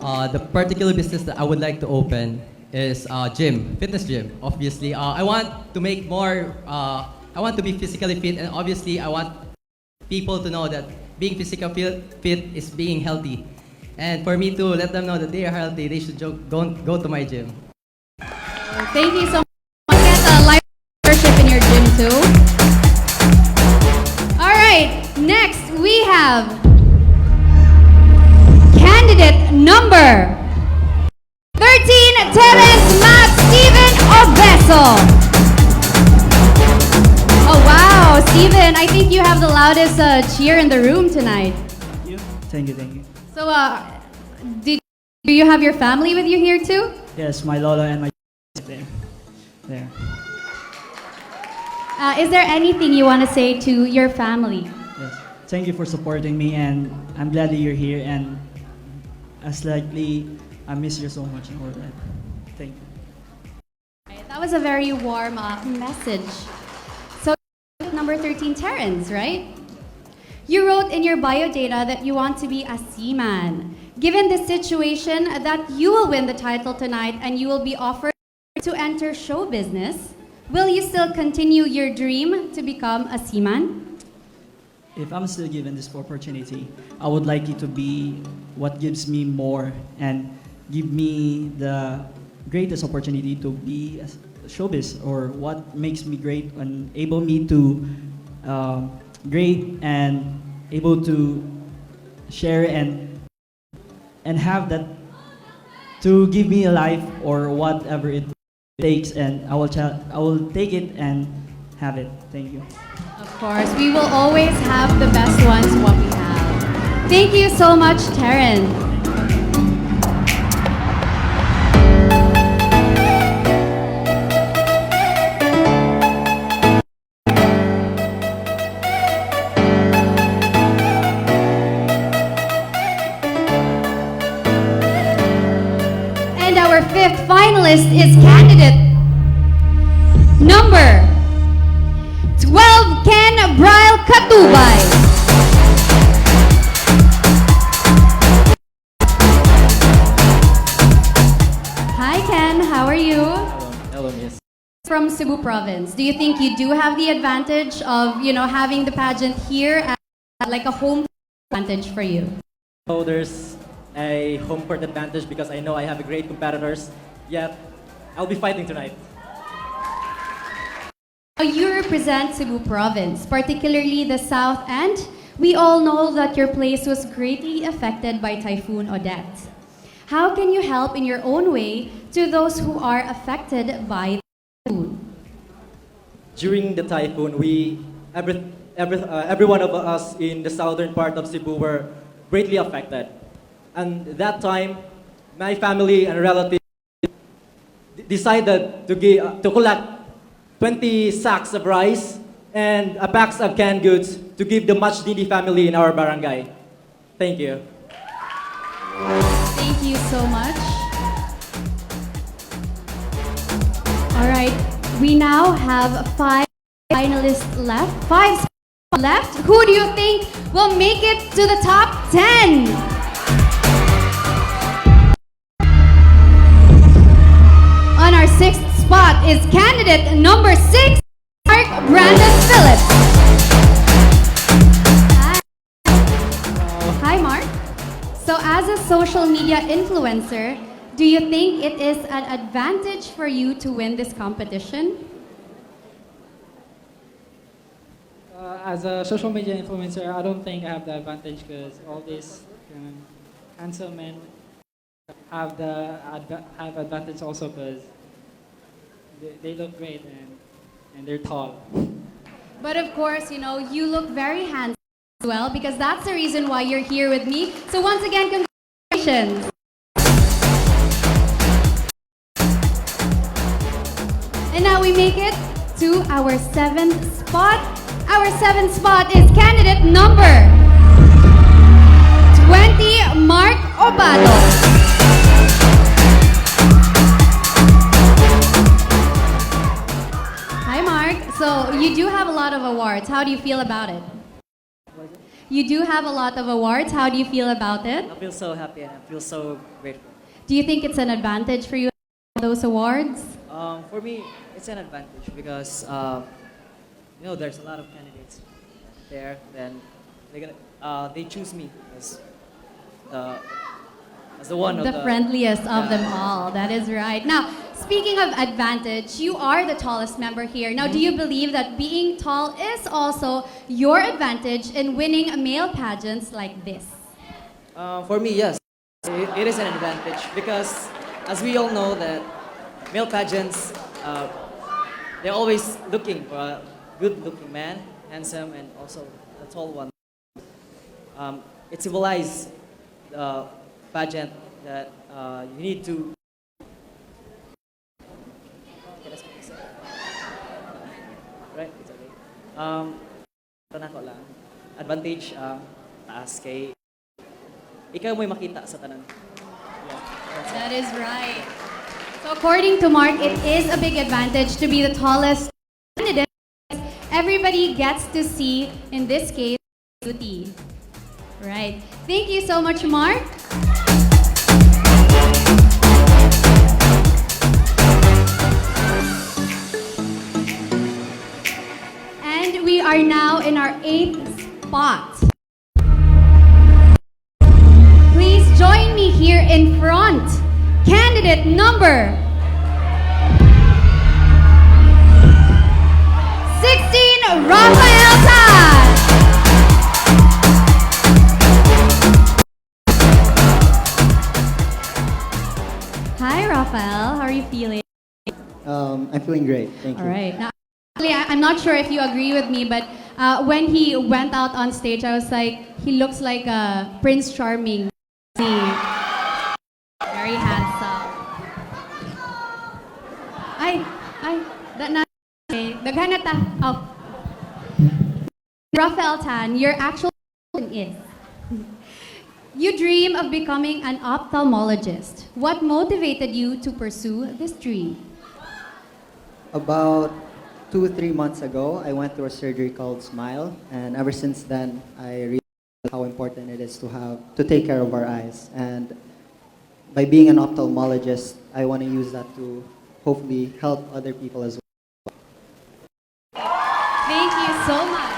The particular business that I would like to open is gym, fitness gym. Obviously, I want to make more. I want to be physically fit, and obviously, I want people to know that being physically fit is being healthy. And for me to let them know that they are healthy, they should go to my gym. Thank you so much. Get a live membership in your gym too. All right, next we have candidate number 13, Terence Matt Steven Obeso. Oh wow, Steven, I think you have the loudest cheer in the room tonight. Thank you. So Do you have your family with you here too? Yes, my Lola and my there. There. Is there anything you want to say to your family? Yes. Thank you for supporting me, and I'm glad that you're here. And as likely, I miss you so much and all that. Thank you. Right, that was a very warm message. So, number 13, Terrence, right? You wrote in your bio data that you want to be a seaman. Given the situation that you will win the title tonight and you will be offered to enter show business, will you still continue your dream to become a seaman? If I'm still given this opportunity, I would like it to be what gives me more and give me the greatest opportunity to be a showbiz, or what makes me great and able me to great and able to share and have that to give me a life or whatever it takes, and I will take it and have it. Thank you. Of course, we will always have the best ones what we have. Thank you so much, Terrence. And our fifth finalist is candidate number 12, Ken Bryle Katubay. Hi Ken, how are you? Hello, miss. From Cebu province. Do you think you do have the advantage of, having the pageant here as like a home advantage for you? So there's a home court advantage because I know I have great competitors, yet I'll be fighting tonight. You represent Cebu province, particularly the south end. We all know that your place was greatly affected by Typhoon Odette. How can you help in your own way to those who are affected by the typhoon? During the typhoon, every one of us in the southern part of Cebu were greatly affected. And that time, my family and relatives decided to collect 20 sacks of rice and a box of canned goods to give the much needy family in our barangay. Thank you. Thank you so much. All right, we now have 5 finalists left. 5 spots left. Who do you think will make it to the top 10? On our 6th spot is candidate number 6, Mark Brandon Phillips. Hi, Mark. So as a social media influencer, do you think it is an advantage for you to win this competition? As a social media influencer, I don't think I have the advantage because all these handsome men have have advantage also because they look great and they're tall. But of course, you look very handsome as well because that's the reason why you're here with me. So once again, congratulations. And now we make it to our 7th spot. Our 7th spot is candidate number 20, Mark Obado. Hi, Mark. So you do have a lot of awards. How do you feel about it? You do have a lot of awards. How do you feel about it? I feel so happy and I feel so grateful. Do you think it's an advantage for you, those awards? For me, it's an advantage because there's a lot of candidates there. Then they choose me as the one of the friendliest of them all. That is right. Now, speaking of advantage, you are the tallest member here. Now, do you believe that being tall is also your advantage in winning male pageants like this? For me, yes. It is an advantage because, as we all know, that male pageants, they're always looking for a good-looking man, handsome, and also a tall one. It symbolizes pageant that you need to. Right, it's okay. Ito na ko lang. Advantage taas kay ikaw mo'y makita sa tanan. That is right. So according to Mark, it is a big advantage to be the tallest candidate. Everybody gets to see, in this case, beauty. Right. Thank you so much, Mark. And we are now in our 8th spot. Please join me here in front. Candidate number 16, Rafael Tan. Hi, Rafael. How are you feeling? I'm feeling great. Thank you. All right. Now, actually, I'm not sure if you agree with me, but when he went out on stage, I was like, he looks like Prince Charming. Very handsome. Daghanata. Oh. Rafael Tan, your actual question is, you dream of becoming an ophthalmologist. What motivated you to pursue this dream? About 2-3 months ago, I went through a surgery called Smile, and ever since then, I realized how important it is to take care of our eyes. And by being an ophthalmologist, I want to use that to hopefully help other people as well. Thank you so much.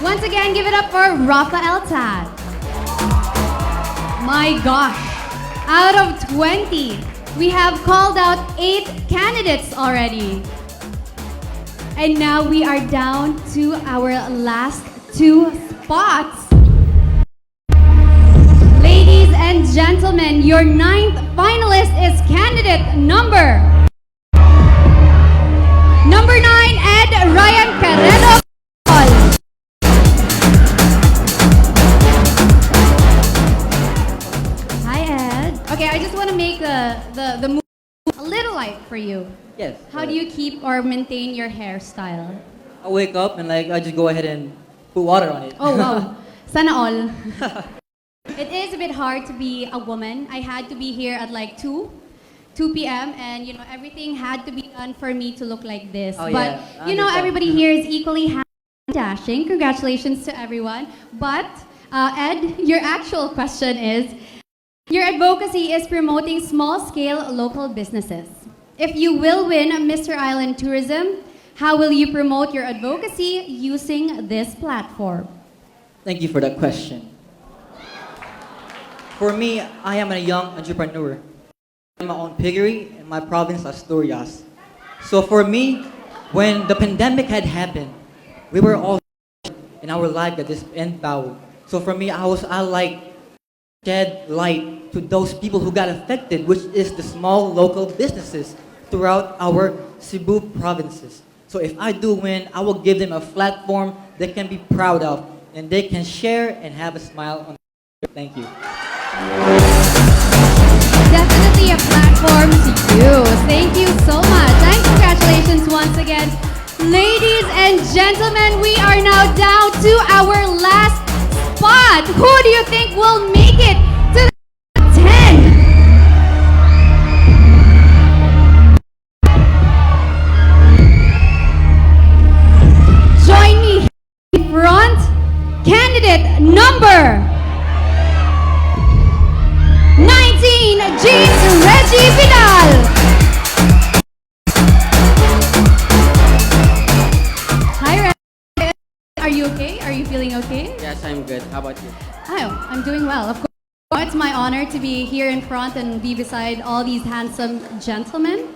Once again, give it up for Rafael Tan. My gosh, out of 20, we have called out 8 candidates already. And now we are down to our last 2 spots. Ladies and gentlemen, your 9th finalist is candidate number 9, Ed Ryan Carrero. Hi, Ed. Okay, I just want to make the move a little light for you. Yes. How do you keep or maintain your hairstyle? I wake up and I just go ahead and put water on it. Oh, wow. Sana all. It is a bit hard to be a woman. I had to be here at like 2 p.m. and everything had to be done for me to look like this. Oh, but yeah, I understand. everybody here is equally dashing. Congratulations to everyone. But Ed, your actual question is, your advocacy is promoting small-scale local businesses. If you will win Mr. Island Tourism, how will you promote your advocacy using this platform? Thank you for that question. For me, I am a young entrepreneur. I have my own piggery in my province, Asturias. So for me, when the pandemic had happened, we were all in our life at this end bow. So for me, I like shed light to those people who got affected, which is the small local businesses throughout our Cebu provinces. So if I do win, I will give them a platform they can be proud of, and they can share and have a smile on. Thank you. Definitely a platform to you. Thank you so much. And congratulations once again. Ladies and gentlemen, we are now down to our last spot. Who do you think will make it to the top 10? Join me in front. Candidate number 19, James Reggie Vidal. Hi, Reggie. Are you okay? Are you feeling okay? Yes, I'm good. How about you? I'm doing well. Of course, it's my honor to be here in front and be beside all these handsome gentlemen.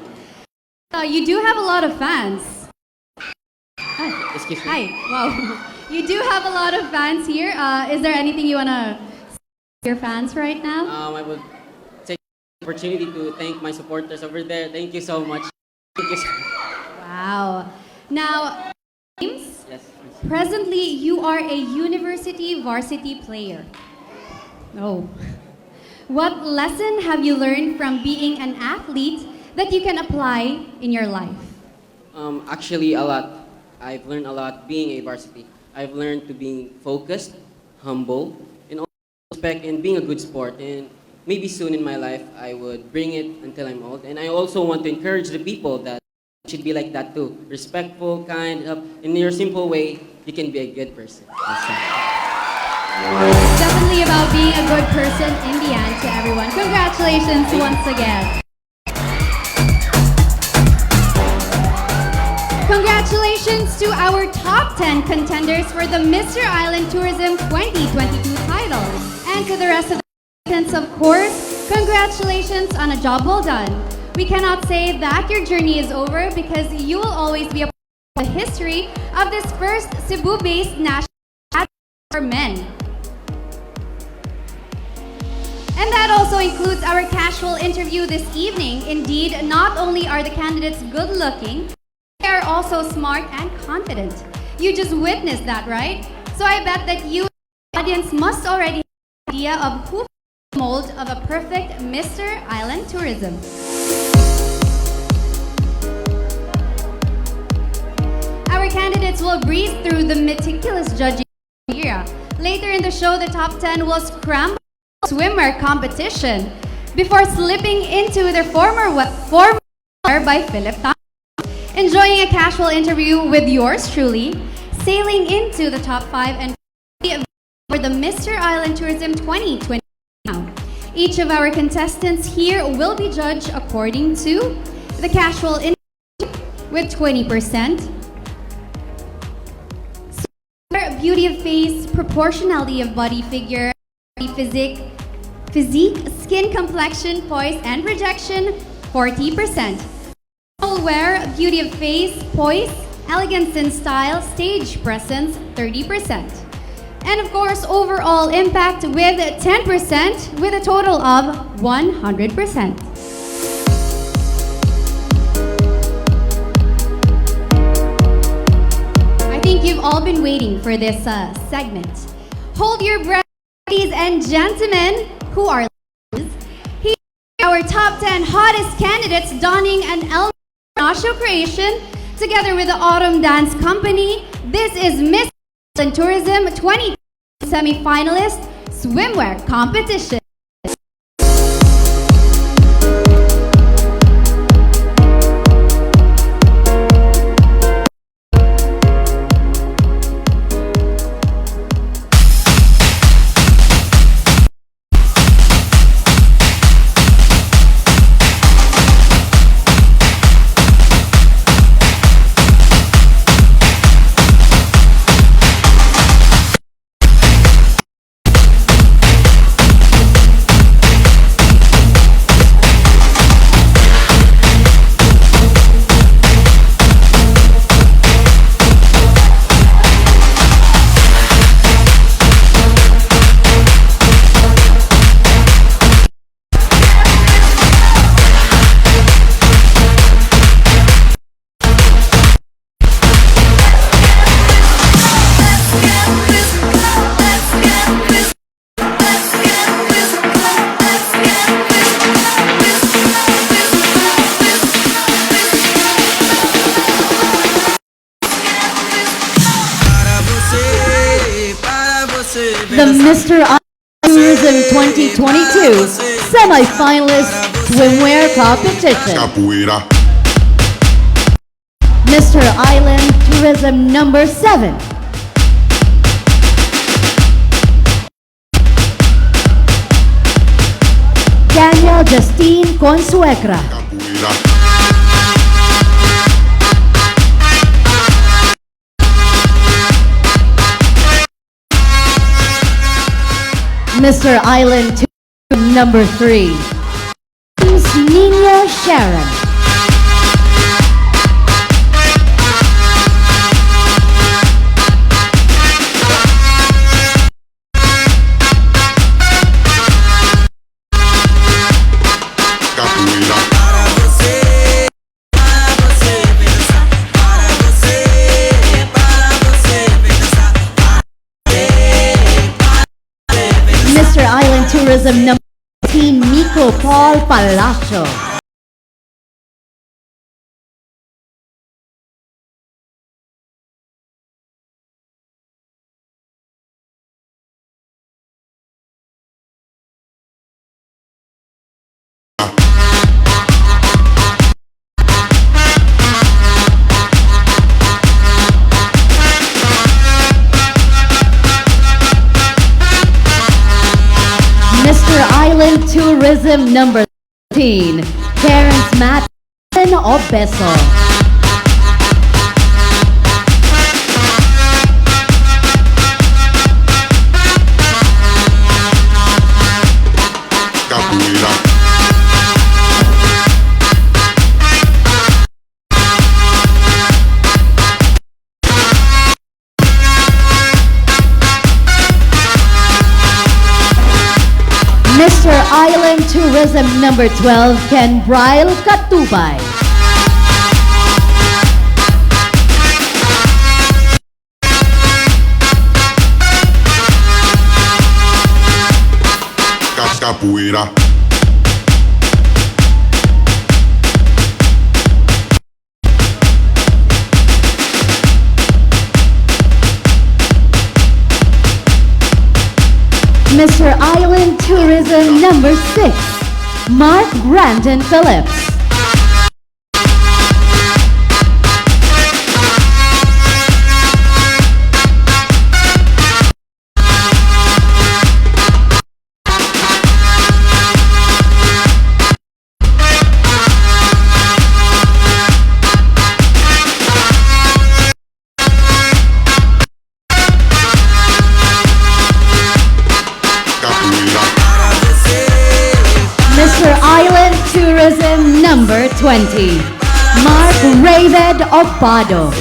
You do have a lot of fans. Hi. Excuse me. Hi. Wow. You do have a lot of fans here. Is there anything you want to say to your fans right now? I would take the opportunity to thank my supporters over there. Thank you so much. Thank you so much. Wow. Now, James, Yes. presently you are a university varsity player. Oh. What lesson have you learned from being an athlete that you can apply in your life? Actually, a lot. I've learned a lot being a varsity. I've learned to be focused, humble, and also respect and being a good sport. And maybe soon in my life, I would bring it until I'm old. And I also want to encourage the people that should be like that too. Respectful, kind, in your simple way, you can be a good person. It's definitely about being a good person in the end to everyone. Congratulations once again. Congratulations to our top 10 contenders for the Mr. Island Tourism 2022 title. And to the rest of the contestants, of course, congratulations on a job well done. We cannot say that your journey is over because you will always be a part of the history of this first Cebu-based national for men. And that also includes our casual interview this evening. Indeed, not only are the candidates good looking, they are also smart and confident. You just witnessed that, right? So I bet that you, the audience, must already have an idea of who fits the mold of a perfect Mr. Island Tourism. Our candidates will breeze through the meticulous judging criteria. Later in the show, the top 10 will scramble swimmer competition before slipping into their former by Philip Tan. Enjoying a casual interview with yours truly, sailing into the top 5 and for the Mr. Island Tourism 2020 now. Each of our contestants here will be judged according to the casual interview with 20%, beauty of face, proportionality of body figure, physique, skin complexion, poise, and projection, 40%. Wear, beauty of face, poise, elegance and style, stage presence, 30%. And of course, overall impact with 10%, with a total of 100%. I think you've all been waiting for this segment. Hold your breath, ladies and gentlemen, who are here are our top 10 hottest candidates donning an El Nacio creation together with the Autumn Dance Company. This is Miss Island Tourism 2020 semi-finalist swimwear competition. The Mr. Island Tourism 2022 semi-finalist swimwear competition. Capoeira. Mr. Island Tourism number 7. Daniel Justine Consuegra. Mr. Island Tourism number 3. Nina Sharon. Mr. Island Tourism number 18, Miko Paul Palacio. Mr. Island Tourism number 13, Terrence Matson Obeso. Capoeira. Mr. Island Tourism number 12, Ken Bryle Katubay. Capoeira. Mr. Island Tourism number 6, Mark Brandon Phillips. Mr. Island Tourism number 20, Mark Ravid Obado.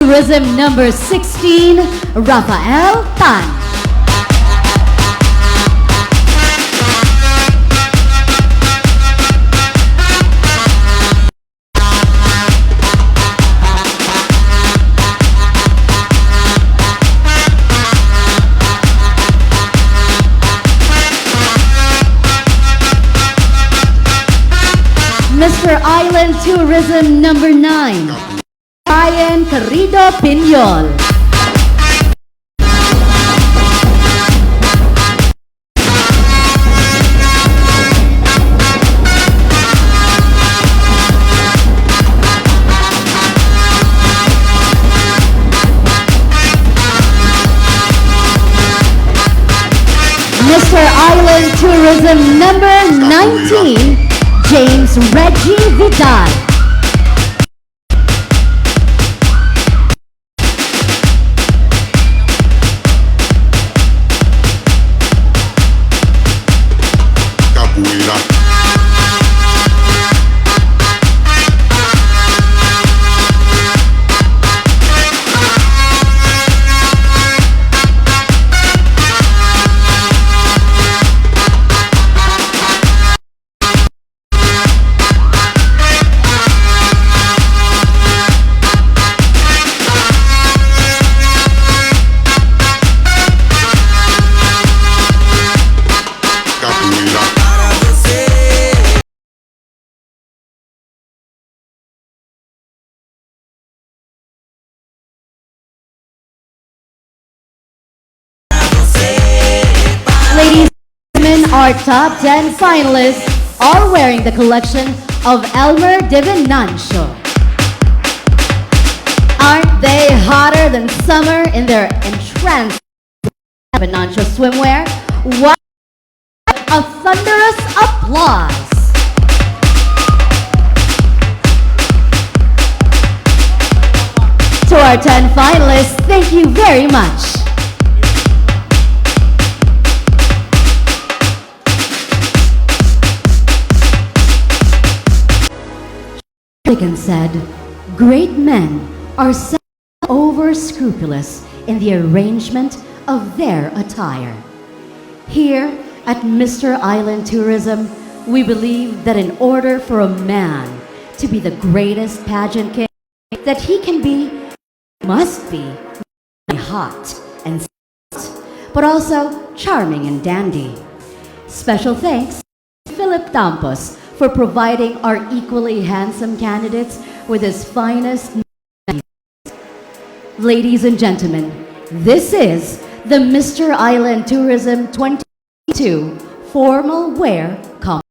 Tourism number 16, Rafael Tan. Mr. Island Tourism number 9, Ryan Querido Piñol. Mr. Island Tourism number 19, James Reggie Vidal. Ladies and gentlemen, our top 10 finalists, all wearing the collection of Elmer Divinancio. Aren't they hotter than summer in their entrancing Divinancio swimwear? What a thunderous applause! To our 10 finalists, thank you very much. Dickens said, "Great men are over scrupulous in the arrangement of their attire. Here at Mr. Island Tourism, we believe that in order for a man to be the greatest pageant king that he can be, must be hot and but also charming and dandy. Special thanks to Philip Tampos for providing our equally handsome candidates with his finest. Ladies and gentlemen, this is the Mr. Island Tourism 2022 Formal Wear Competition.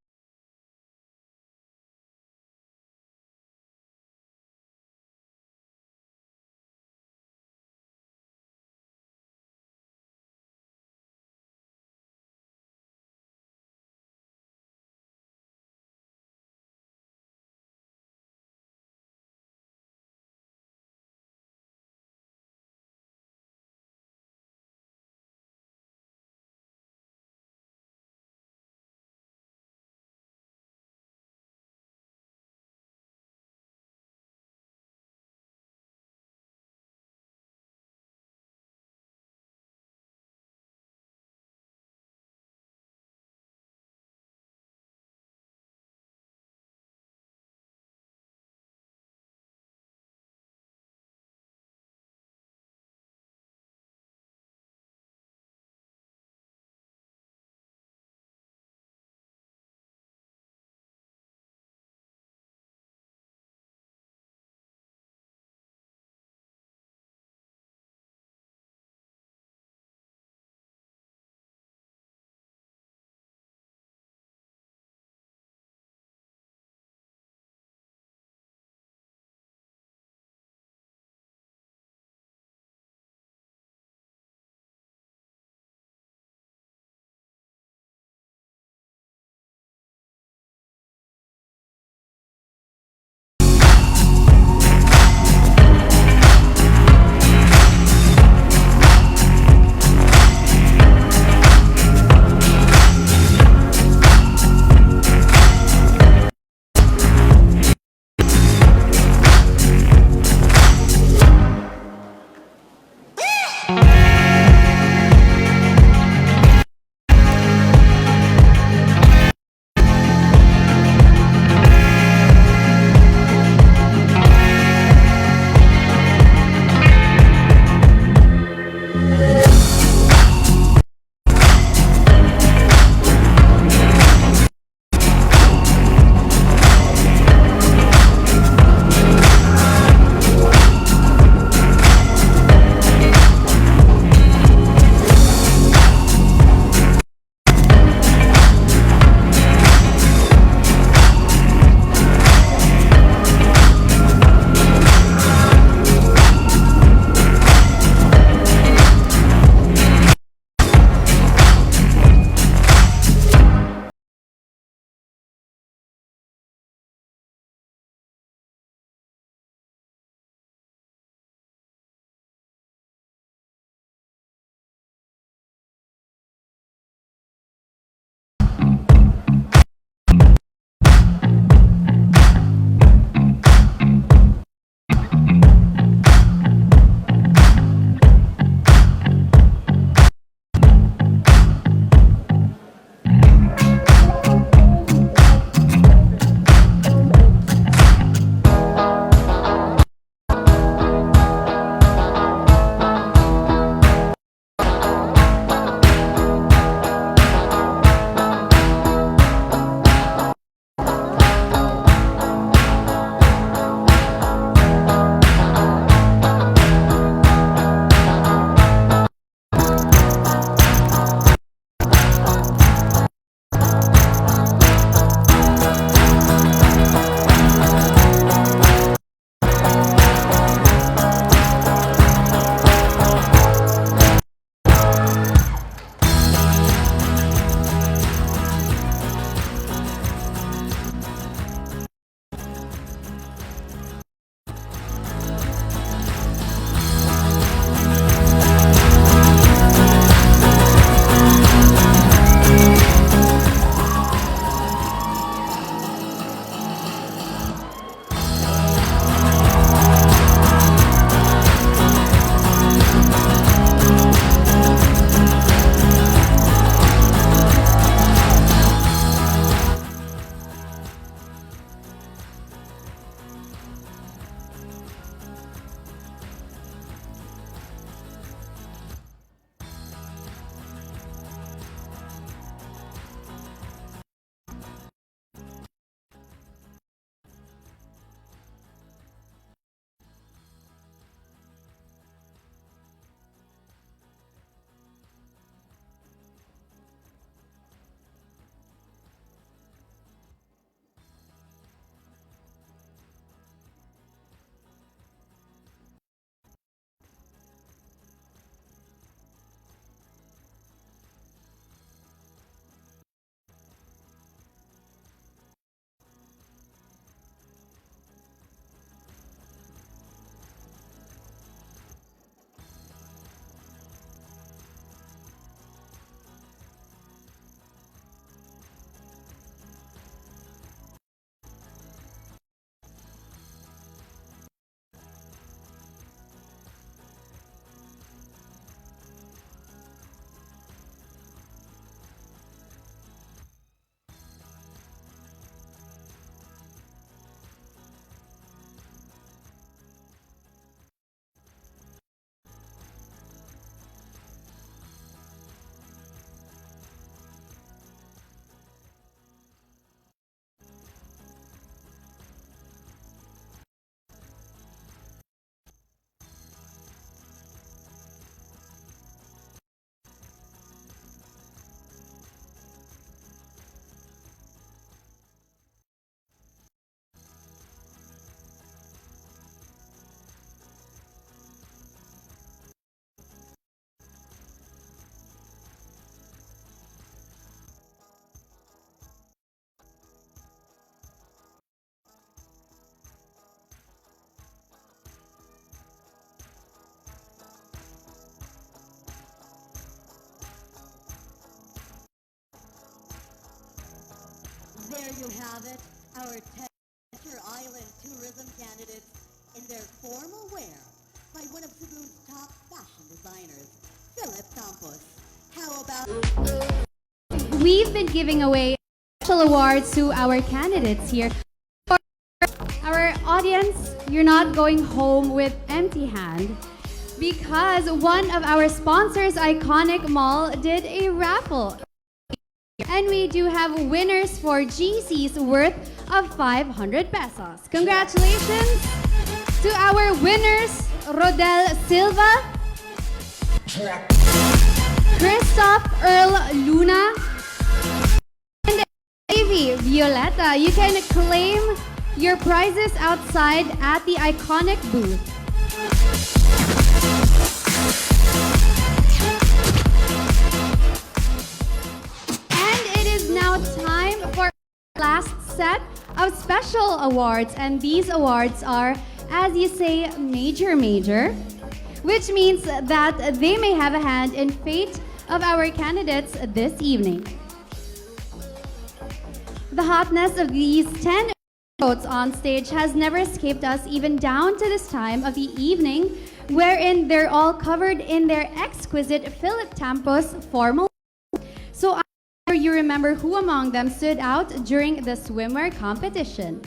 you have it, our 10 Treasure Island tourism candidates in their formal wear by one of Cebu's top fashion designers, Philip Campos. How about... We've been giving away special awards to our candidates here. For our audience, you're not going home with empty hand because one of our sponsors, Iconic Mall, did a raffle. And we do have winners for GCs worth of 500 pesos. Congratulations to our winners, Rodel Silva, Christoph Earl Luna, and Davy Violeta. You can claim your prizes outside at the Iconic booth. Now time for our last set of special awards, and these awards are, as you say, major, which means that they may have a hand in fate of our candidates this evening. The hotness of these 10 votes on stage has never escaped us, even down to this time of the evening, wherein they're all covered in their exquisite Philip Campos formal. So you remember who among them stood out during the swimwear competition.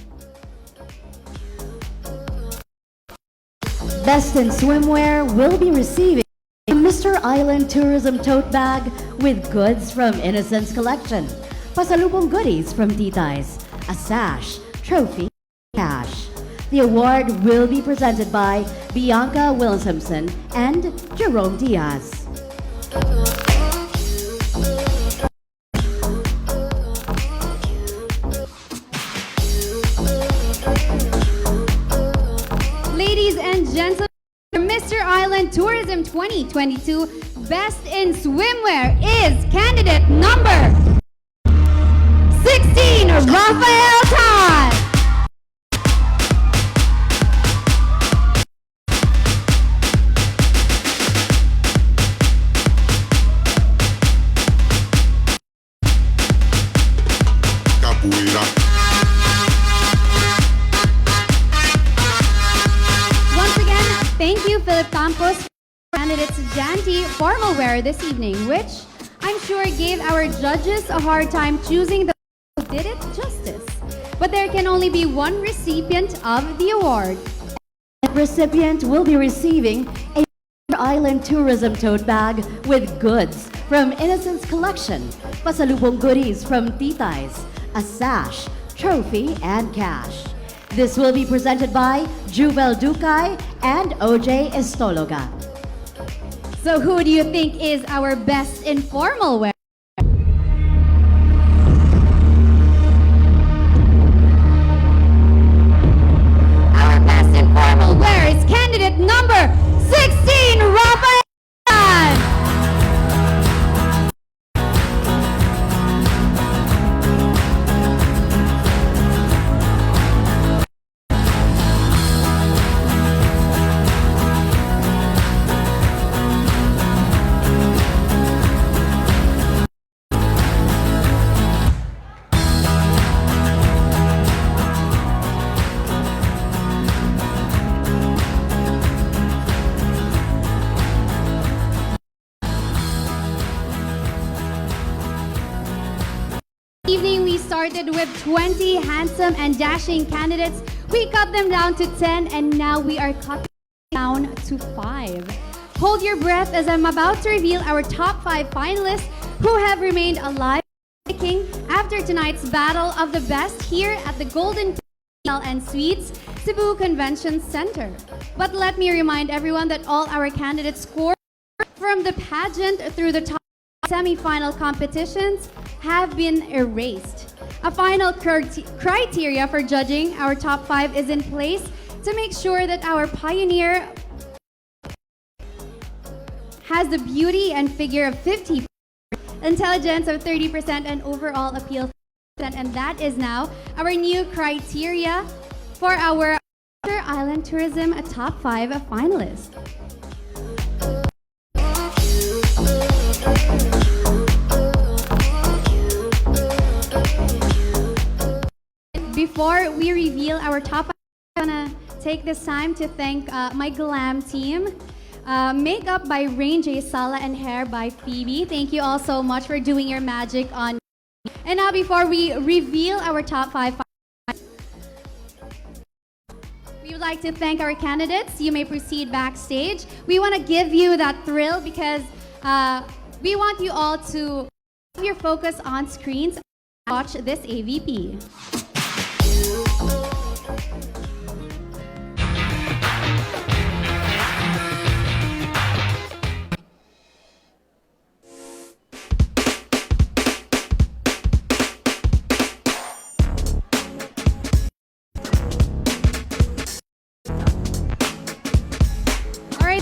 Best in Swimwear will be receiving a Mr. Island Tourism Tote Bag with goods from Innocence Collection, pasalubong goodies from Titay's, a sash, trophy, cash. The award will be presented by Bianca Williamson and Jerome Diaz. Ladies and gentlemen, Mr. Island Tourism 2022 Best in Swimwear is candidate number 16, Rafael Todd. Capoeira. Thank you, Philip Campos, candidates Janty formal wear this evening, which I'm sure gave our judges a hard time choosing the who did it justice. But there can only be one recipient of the award. The recipient will be receiving a Island Tourism Tote Bag with goods from Innocence Collection, pasalubong goodies from Titay's, a sash, trophy, and cash. This will be presented by Jubel Ducay and OJ Estologa. So who do you think is our best in formal wear? Our best in formal wear is candidate number 16, Rafael. Evening, we started with 20 handsome and dashing candidates. We cut them down to 10, and now we are cutting down to 5. Hold your breath as I'm about to reveal our top 5 finalists who have remained alive after tonight's battle of the best here at the Golden and Suites Cebu Convention Center. But let me remind everyone that all our candidates scored from the pageant through the top semi-final competitions have been erased. A final criteria for judging our top 5 is in place to make sure that our pioneer has the beauty and figure of 50%, intelligence of 30%, and overall appeal 50%. And that is now our new criteria for our Island Tourism top 5 finalists. before we reveal our top, I'm gonna take this time to thank my glam team. Makeup by Rain J. Sala and hair by Phoebe. Thank you all so much for doing your magic on me. And now before we reveal our top 5, we would like to thank our candidates. You may proceed backstage. We want to give you that thrill because we want you all to have your focus on screens and watch this AVP.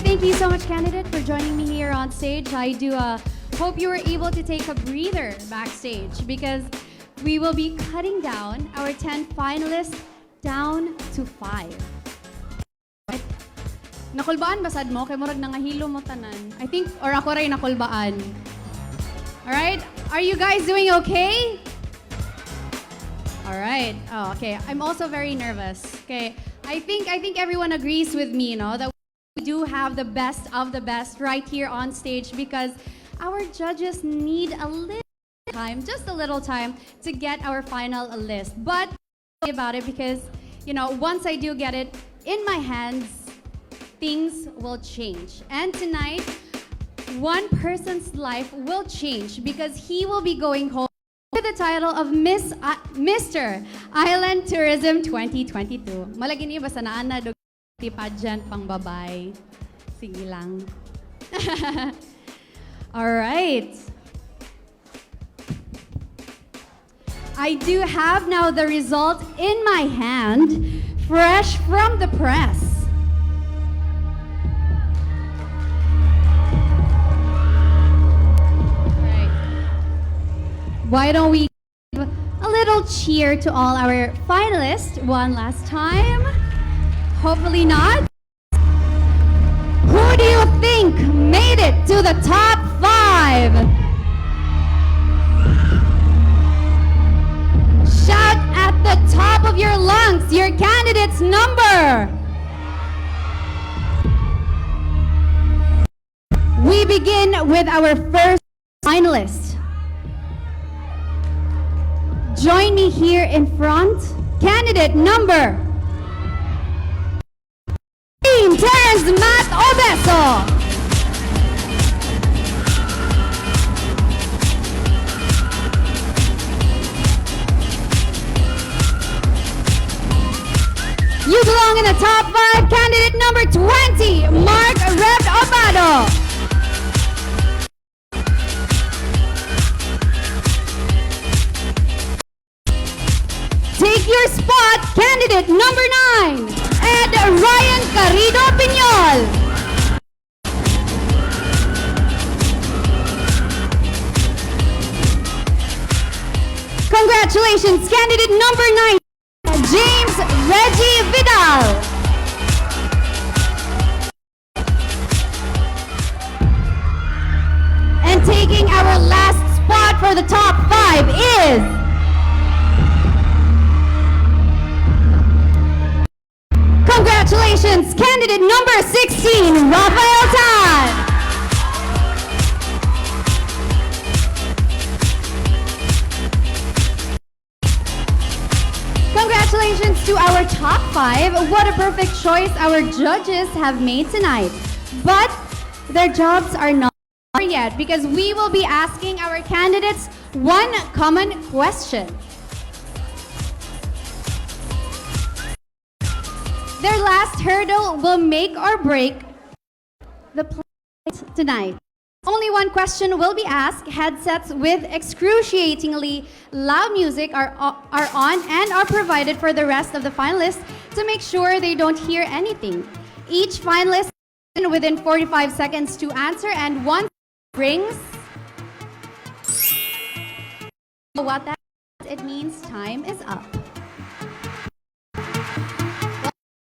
Thank you so much, candidate, for joining me here on stage. I do hope you were able to take a breather backstage because we will be cutting down our 10 finalists down to 5. Nakulbaan basad mo? Kay murag nangahilo mo tanan. I think, or ako rin nakulbaan. Alright? Are you guys doing okay? Alright. Oh, okay. I'm also very nervous. Okay. I think everyone agrees with me, that we do have the best of the best right here on stage because our judges need a little time, just a little time, to get our final list. But about it because, once I do get it in my hands, things will change. And tonight, one person's life will change because he will be going home with the title of Mr. Island Tourism 2022. Malagi niyo ba sa naana pageant pang babay. Sige lang. All right. I do have now the result in my hand, fresh from the press. All right. Why don't we give a little cheer to all our finalists one last time? Hopefully not. Who do you think made it to the top 5? Shout at the top of your lungs your candidate's number. We begin with our first finalist. Join me here in front. Candidate number Terrence Matt Obeso. You belong in the top 5. Candidate number 20, Mark Rev Obado. Take your spot, candidate number 9, Ed Ryan Carrido Piñol. Congratulations, candidate number 9, James Reggie Vidal. And taking our last spot for the top 5 is congratulations, candidate number 16, Rafael Tan. Congratulations to our top 5. What a perfect choice our judges have made tonight. But their jobs are not over yet because we will be asking our candidates one common question. Their last hurdle will make or break the play tonight. Only one question will be asked. Headsets with excruciatingly loud music are on and are provided for the rest of the finalists to make sure they don't hear anything. Each finalist is within 45 seconds to answer, and once it rings, what that means, it means time is up.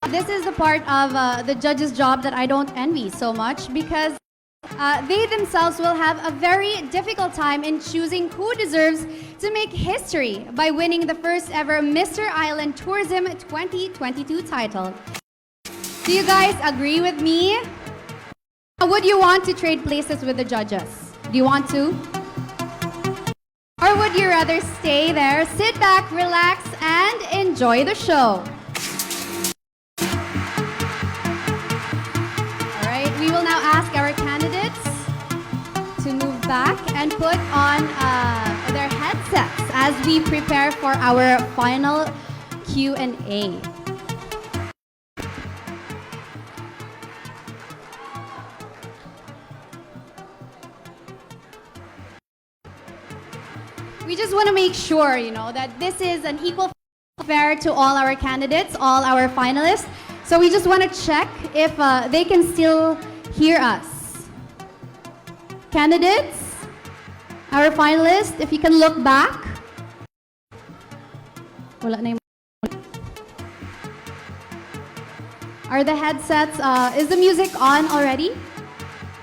This is the part of the judge's job that I don't envy so much because they themselves will have a very difficult time in choosing who deserves to make history by winning the first ever Mr. Island Tourism 2022 title. Do you guys agree with me? Would you want to trade places with the judges? Do you want to? Or would you rather stay there, sit back, relax, and enjoy the show? All right, we will now ask our candidates to move back and put on their headsets as we prepare for our final Q&A. We just want to make sure, that this is an equal fair to all our candidates, all our finalists. So we just want to check if they can still hear us. Candidates, our finalists, if you can look back. Wala na yung... Are the headsets, is the music on already?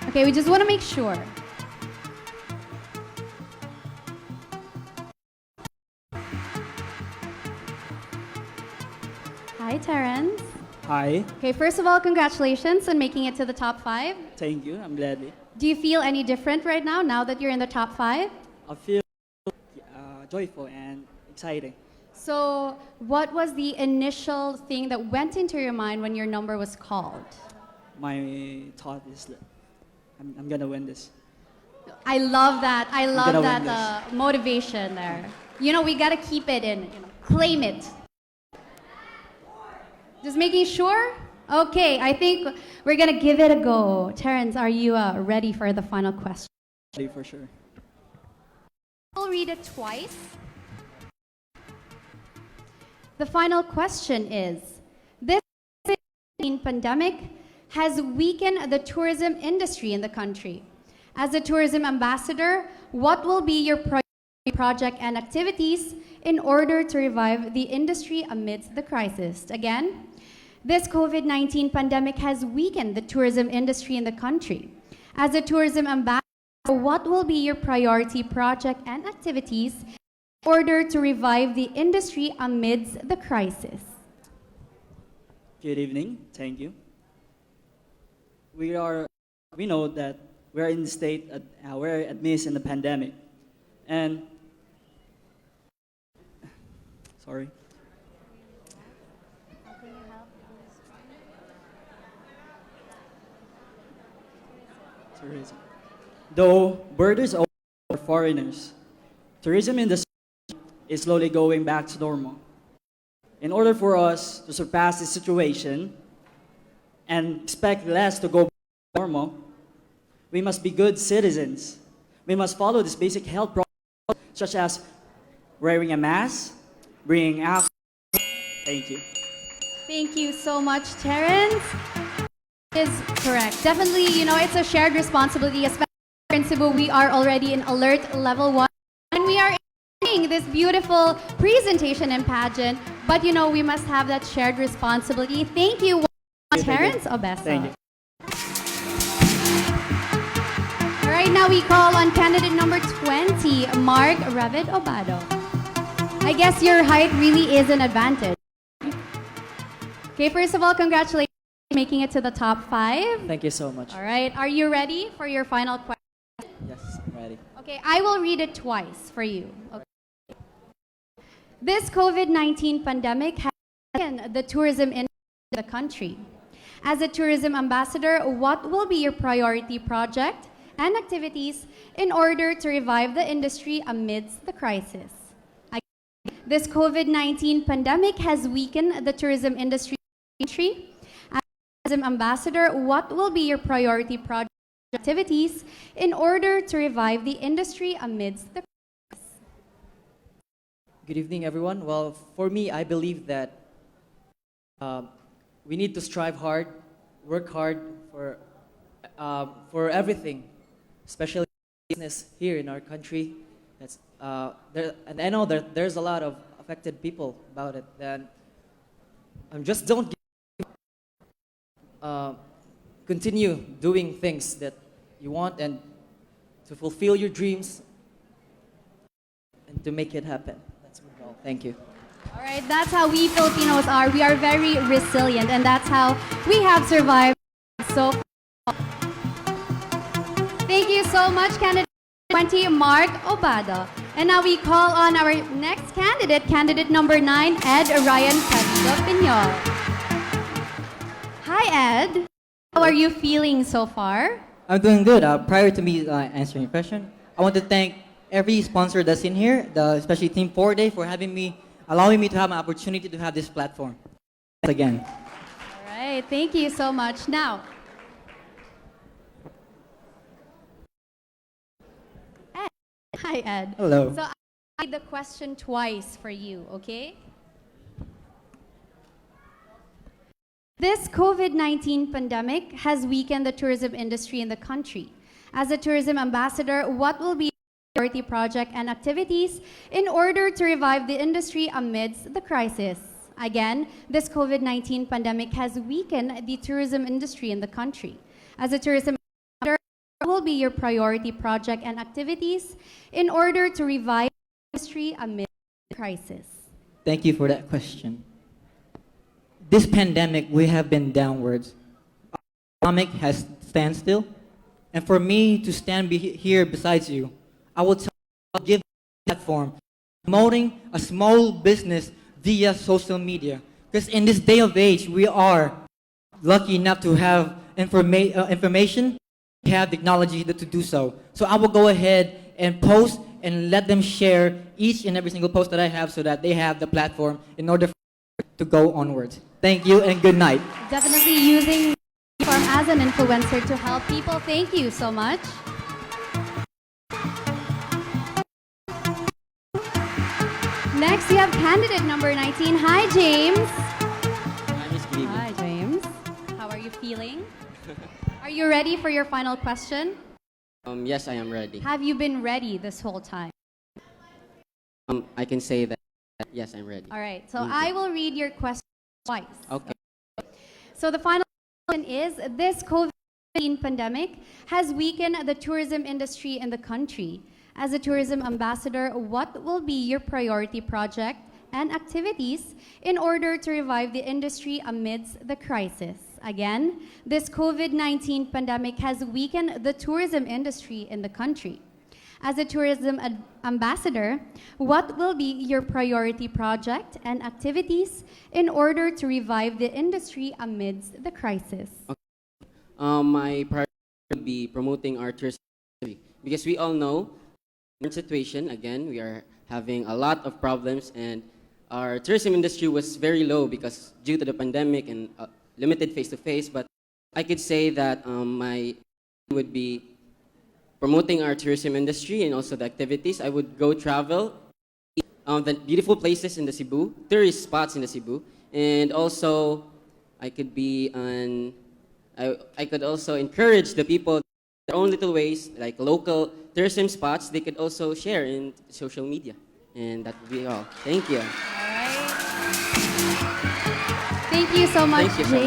Okay, we just want to make sure. Hi, Terrence. Hi. Okay, first of all, congratulations on making it to the top 5. Thank you. I'm glad. Do you feel any different right now that you're in the top 5? I feel joyful and exciting. So, what was the initial thing that went into your mind when your number was called? My thought is that I'm gonna win this. I love that. I love gonna that win motivation there. We gotta keep it in, claim it. Just making sure? Okay, I think we're gonna give it a go. Terrence, are you ready for the final question? Ready for sure. I'll read it twice. The final question is, this pandemic has weakened the tourism industry in the country. As a tourism ambassador, what will be your project and activities in order to revive the industry amidst the crisis? Again, this COVID-19 pandemic has weakened the tourism industry in the country. As a tourism ambassador, what will be your priority project and activities in order to revive the industry amidst the crisis? Good evening. Thank you. We know that we're in the state, we're amidst in the pandemic, and sorry. Tourism. Though borders open for foreigners, tourism industry is slowly going back to normal. In order for us to surpass this situation and expect less to go back to normal, we must be good citizens. We must follow this basic health protocols such as wearing a mask, bringing alcohol. Thank you. Thank you so much, Terrence. Is correct. Definitely, it's a shared responsibility, especially in Cebu. We are already in alert level 1, and we are enjoying this beautiful presentation and pageant, but we must have that shared responsibility. Thank you, Terrence Obesa. Thank you. All right, now we call on candidate number 20, Mark Ravid Obado. I guess your height really is an advantage. Okay, first of all, congratulations on making it to the top 5. Thank you so much. All right, are you ready for your final question? Yes, I'm ready. Okay, I will read it twice for you. Okay. This COVID-19 pandemic has weakened the tourism industry in the country. As a tourism ambassador, what will be your priority project and activities in order to revive the industry amidst the crisis? This COVID-19 pandemic has weakened the tourism industry in the country. As a tourism ambassador, what will be your priority project and activities in order to revive the industry amidst the crisis? Good evening, everyone. Well, for me, I believe that we need to strive hard, work hard for everything, especially business here in our country. And I know that there's a lot of affected people about it. And just don't continue doing things that you want and to fulfill your dreams and to make it happen. That's my goal. Thank you. All right, that's how we Filipinos are. We are very resilient, and that's how we have survived so far. Thank you so much, candidate 20, Mark Obado. And now we call on our next candidate, candidate number 9, Ed Ryan Castillo Piñol. Hi, Ed. How are you feeling so far? I'm doing good. Prior to me answering your question, I want to thank every sponsor that's in here, especially Team 4-Day, for allowing me to have an opportunity to have this platform. Thanks again. All right, thank you so much. Now, Ed. Hi, Ed. Hello. So I read the question twice for you, okay? This COVID-19 pandemic has weakened the tourism industry in the country. As a tourism ambassador, what will be your priority project and activities in order to revive the industry amidst the crisis? Again, this COVID-19 pandemic has weakened the tourism industry in the country. As a tourism ambassador, what will be your priority project and activities in order to revive the industry amidst the crisis? Thank you for that question. This pandemic, we have been downwards. Our economic has standstill. And for me to stand here besides you, I will give a platform promoting a small business via social media. Because in this day of age, we are lucky enough to have information, we have technology to do so. So I will go ahead and post and let them share each and every single post that I have so that they have the platform in order to go onwards. Thank you and good night. Definitely using the platform as an influencer to help people. Thank you so much. Next, we have candidate number 19. Hi, James. Hi, James. How are you feeling? Are you ready for your final question? Yes, I am ready. Have you been ready this whole time? I can say that, yes, I'm ready. All right, so I will read your question twice. Okay. So the final question is, this COVID-19 pandemic has weakened the tourism industry in the country. As a tourism ambassador, what will be your priority project and activities in order to revive the industry amidst the crisis? Again, this COVID-19 pandemic has weakened the tourism industry in the country. As a tourism ambassador, what will be your priority project and activities in order to revive the industry amidst the crisis? Okay. My priority would be promoting our tourism industry because we all know the situation. Again, we are having a lot of problems, and our tourism industry was very low because due to the pandemic and limited face-to-face. But I could say that my would be promoting our tourism industry and also the activities. I would go travel the beautiful places in the Cebu, tourist spots in the Cebu, and also I could be on. I could also encourage the people their own little ways, like local tourism spots. They could also share in social media, and that would be all. Thank you. All right. Thank you so much, Thank you. Jay.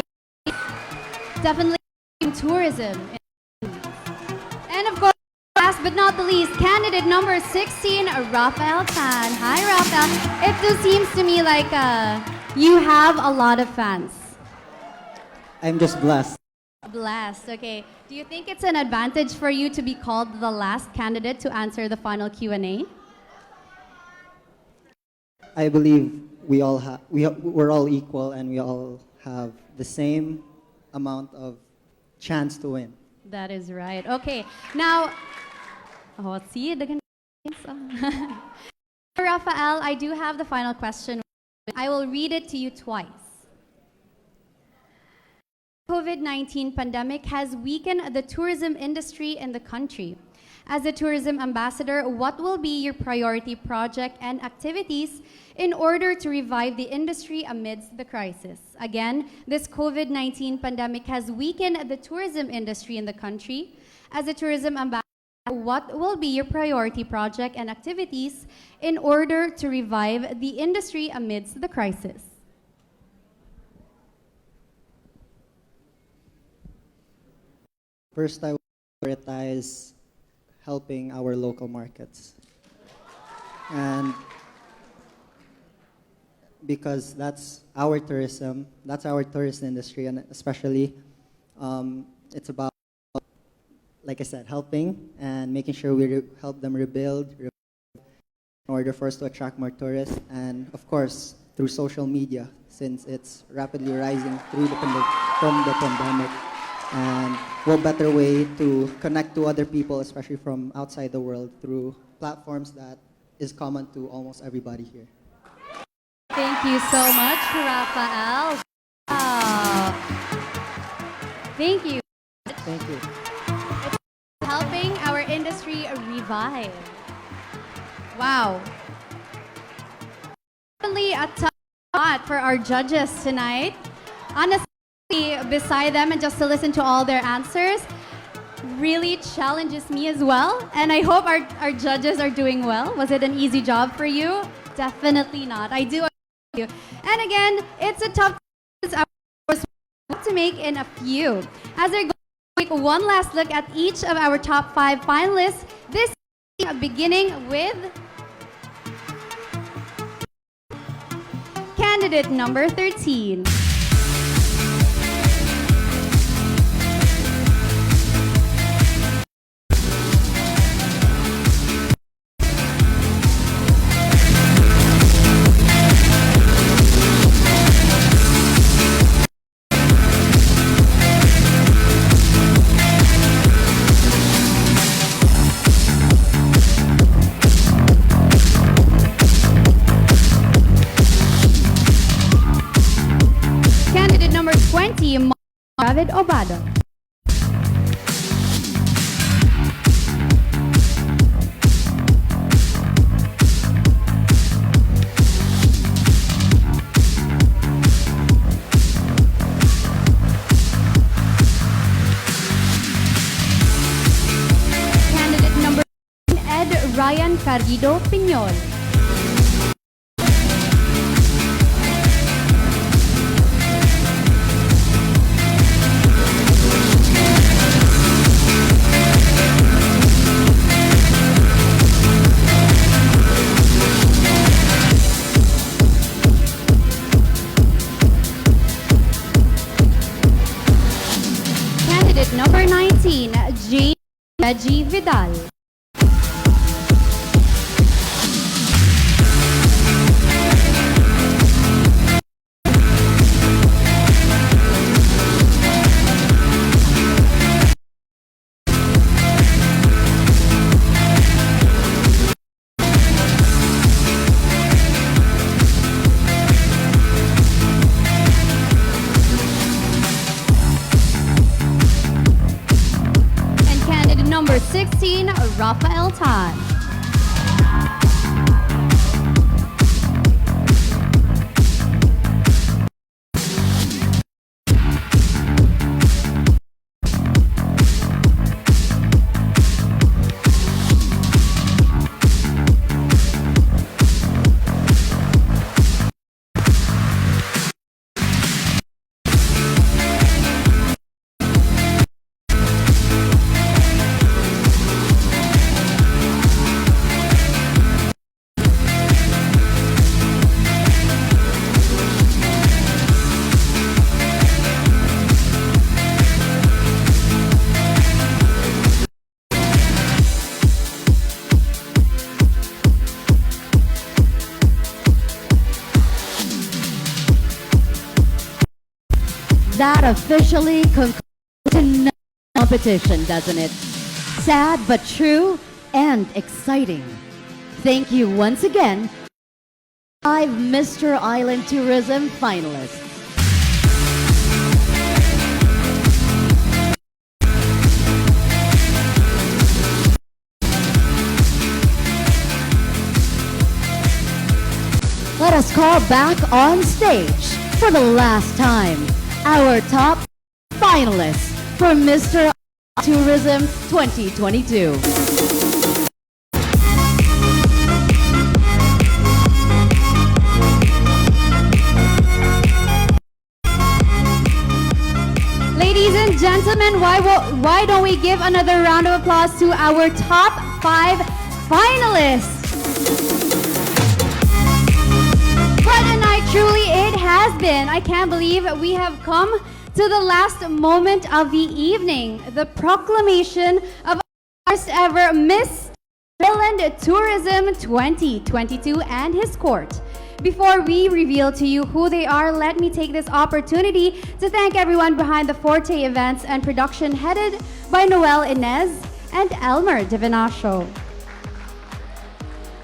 Definitely tourism. And of course, last but not the least, candidate number 16, Rafael Tan. Hi, Rafael. It just seems to me like you have a lot of fans. I'm just blessed. Blessed. Okay. Do you think it's an advantage for you to be called the last candidate to answer the final Q&A? I believe we're all equal and we all have the same amount of chance to win. That is right. Okay. Now, let's see. Rafael, I do have the final question. I will read it to you twice. COVID-19 pandemic has weakened the tourism industry in the country. As a tourism ambassador, what will be your priority project and activities in order to revive the industry amidst the crisis? Again, this COVID-19 pandemic has weakened the tourism industry in the country. As a tourism ambassador, what will be your priority project and activities in order to revive the industry amidst the crisis? First, I prioritize helping our local markets. And because that's our tourism, that's our tourist industry, and especially it's about, like I said, helping and making sure we help them rebuild in order for us to attract more tourists, and of course through social media, since it's rapidly rising from the pandemic. And what better way to connect to other people, especially from outside the world, through platforms that is common to almost everybody here. Thank you so much, Rafael. Wow. Thank you. Thank you. Helping our industry revive. Wow. Definitely a tough spot for our judges tonight. Honestly, beside them and just to listen to all their answers really challenges me as well. And I hope our judges are doing well. Was it an easy job for you? Definitely not. I do agree with you. And again, it's a tough to make in a few. As they're going to take one last look at each of our top 5 finalists, this beginning with candidate number 13. Candidate number 20, David Obado. Candidate number 9, Ed Ryan Carrido Piñol. Candidate number 19, Jane Reggie Vidal. And candidate number 16, Rafael Tan. That officially concludes tonight's competition, doesn't it? Sad but true and exciting. Thank you once again, 5 Mr. Island Tourism finalists. Let us call back on stage for the last time our top finalists for Mr. Tourism 2022. Ladies and gentlemen, gentlemen, why don't we give another round of applause to our top 5 finalists? What a night truly it has been. I can't believe we have come to the last moment of the evening, the proclamation of our first ever Miss Thailand Tourism 2022 and his court. Before we reveal to you who they are, let me take this opportunity to thank everyone behind the Forte events and production headed by Noel Inez and Elmer Divinacio.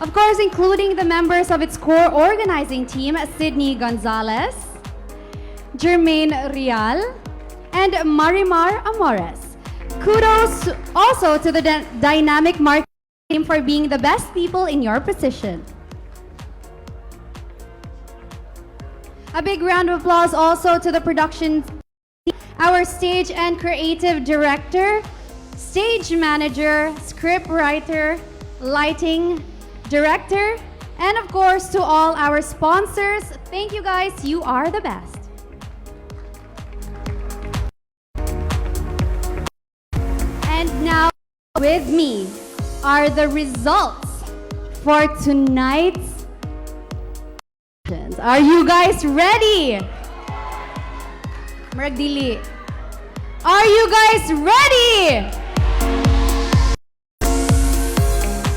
Of course, including the members of its core organizing team, Sydney Gonzalez, Jermaine Rial, and Marimar Amores. Kudos also to the dynamic marketing team for being the best people in your position. A big round of applause also to the production team, our stage and creative director, stage manager, script writer, lighting director, and of course to all our sponsors. Thank you guys, you are the best. And now with me are the results for tonight's. Are you guys ready? Maragdili. Are you guys ready?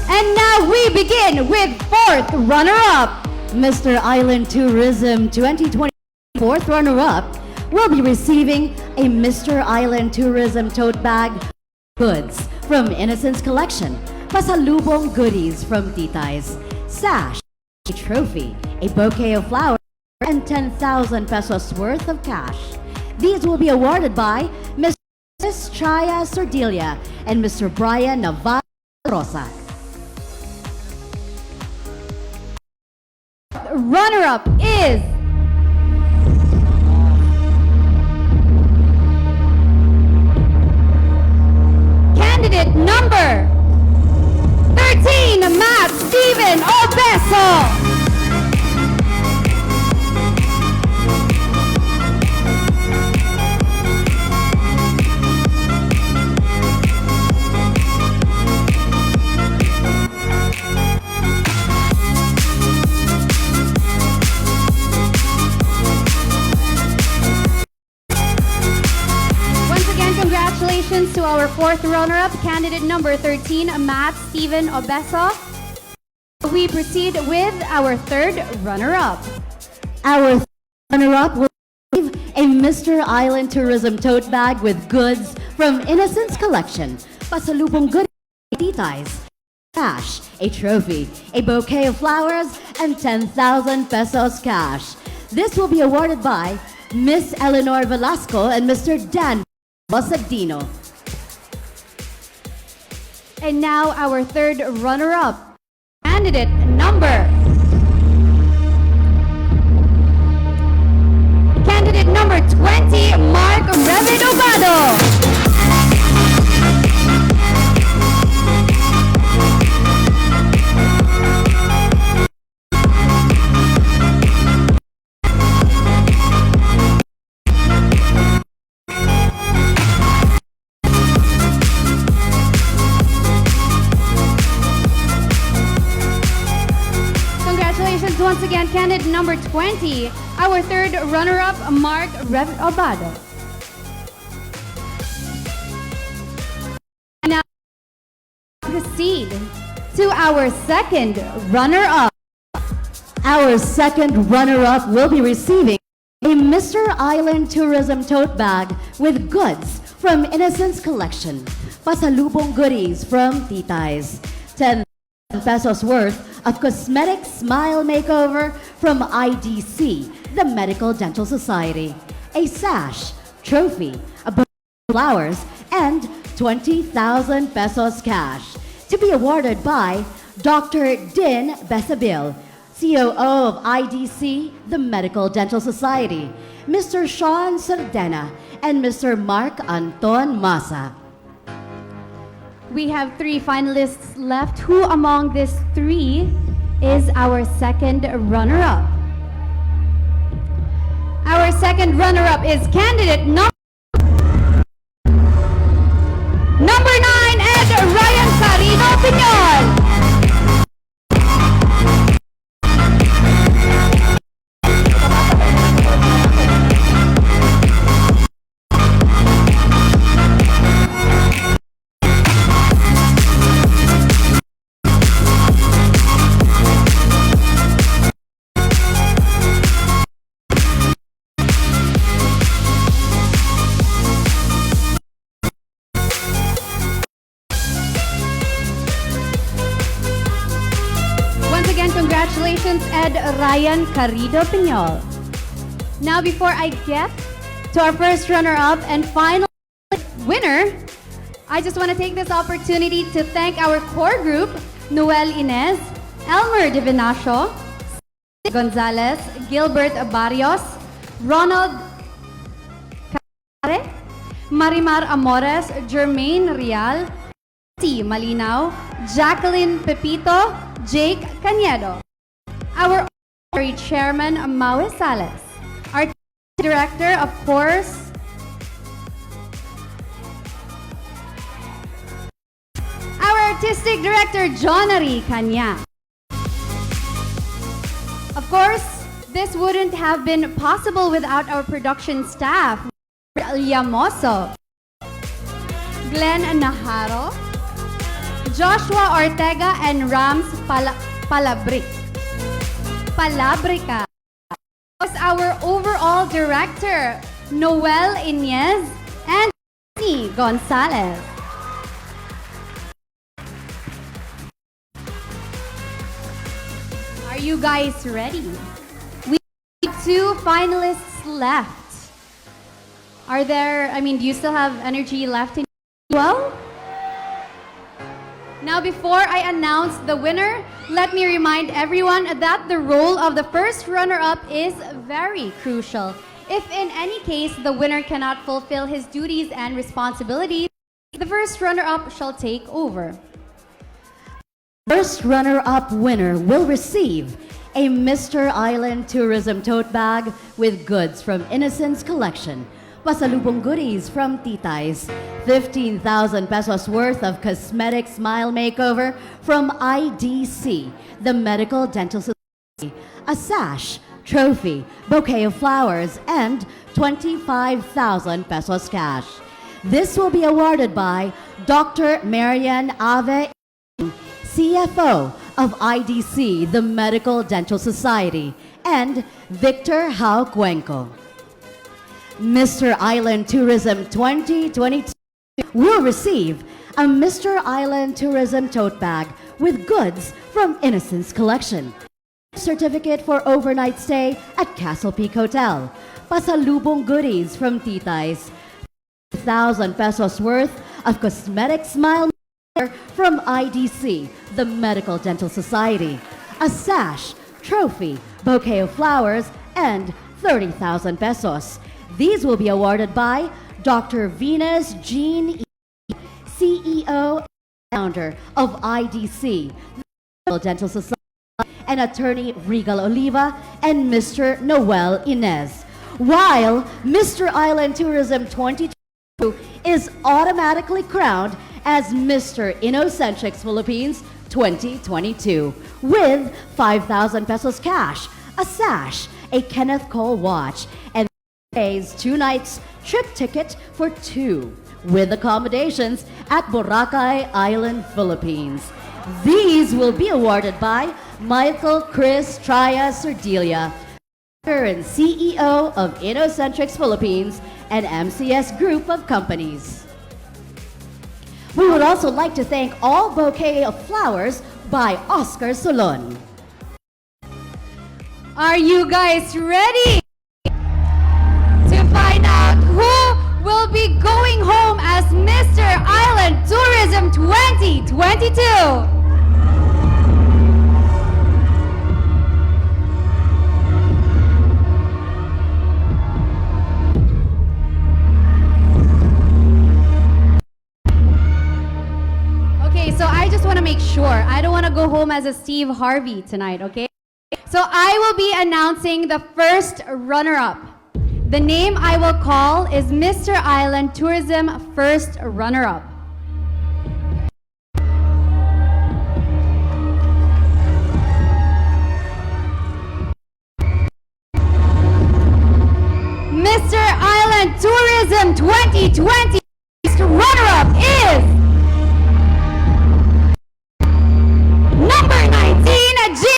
And now we begin with fourth runner-up. Mr. Island Tourism 2020 fourth runner-up will be receiving a Mr. Island Tourism tote bag goods from Innocence Collection, pasalubong goodies from Titay's, sash, a trophy, a bouquet of flowers, and 10,000 pesos worth of cash. These will be awarded by Ms. Chaya Sordilia and Mr. Brian Navarro Rosa. Runner-up is candidate number 13, Matt Steven Obeso. Congratulations to our fourth runner-up, candidate number 13, Matt Steven Obeso. We proceed with our third runner-up. Our third runner-up will receive a Mr. Island Tourism tote bag with goods from Innocence Collection, pasalubong goodies, Titay's, cash, a trophy, a bouquet of flowers, and 10,000 pesos cash. This will be awarded by Miss Eleanor Velasco and Mr. Dan Bosadino. And now our third runner-up, candidate number 20, Mark Revit Obado. Once again, candidate number 20, our third runner-up, Mark Revit Obado. Now, proceed to our second runner-up. Our second runner-up will be receiving a Mr. Island Tourism tote bag with goods from Innocence Collection, pasalubong goodies from Titay's, 10 pesos worth of cosmetic smile makeover from IDC, the Medical Dental Society, a sash, trophy, a bouquet of flowers, and 20,000 pesos cash to be awarded by Dr. Din Besabil, COO of IDC, the Medical Dental Society, Mr. Sean Sardena, and Mr. Mark Anton Masa. We have 3 finalists left. Who among these 3 is our second runner-up? Our second runner-up is candidate number Congratulations, Ed Ryan Carrido Piñol. Now, before I get to our first runner-up and final winner, I just want to take this opportunity to thank our core group, Noel Inez, Elmer Divinacio, Gonzalez, Gilbert Barrios, Ronald Care, Marimar Amores, Jermaine Rial, T. Malinaw, Jacqueline Pepito, Jake Canedo. Our honorary chairman, Maue Sales. Our director, of course, our artistic director, Johnary Kanya. Of course, this wouldn't have been possible without our production staff, Yamoso, Glenn Naharo, Joshua Ortega, and Rams Palabrica. Was our overall director, Noel Inez, and T. Gonzalez. Are you guys ready? We have 2 finalists left. Are there, do you still have energy left in you? Well? Now, before I announce the winner, let me remind everyone that the role of the first runner-up is very crucial. If in any case the winner cannot fulfill his duties and responsibilities, the first runner-up shall take over. First runner-up winner will receive a Mr. Island Tourism tote bag with goods from Innocence Collection, pasalubong goodies from Titay's, 15,000 pesos worth of cosmetic smile makeover from IDC, the Medical Dental Society, a sash, trophy, bouquet of flowers, and 25,000 pesos cash. This will be awarded by Dr. Marian Ave, CFO of IDC, the Medical Dental Society, and Victor Hao Cuenco. Mr. Island Tourism 2022 will receive a Mr. Island Tourism tote bag with goods from Innocence Collection, certificate for overnight stay at Castle Peak Hotel, pasalubong goodies from Titay's, 1,000 pesos worth of cosmetic smile from IDC, the Medical Dental Society, a sash, trophy, bouquet of flowers, and 30,000 pesos. These will be awarded by Dr. Venus Jean E., CEO and founder of IDC, the Medical Dental Society, and attorney Regal Oliva and Mr. Noel Inez. While Mr. Island Tourism 2022 is automatically crowned as Mr. Innocentrics Philippines 2022 with 5,000 pesos cash, a sash, a Kenneth Cole watch, and 2 nights trip ticket for 2 with accommodations at Boracay Island, Philippines. These will be awarded by Michael Chris Traya Serdilia, and CEO of Innocentrics Philippines and MCS Group of Companies. We would also like to thank all bouquet of flowers by Oscar Solon. Are you guys ready to find out who will be going home as Mr. Island Tourism 2022? So I just want to make sure. I don't want to go home as a Steve Harvey tonight, okay? So I will be announcing the first runner-up. The name I will call is Mr. Island Tourism First Runner-Up. Mr. Island Tourism 2020 runner-up is number 19, Jim.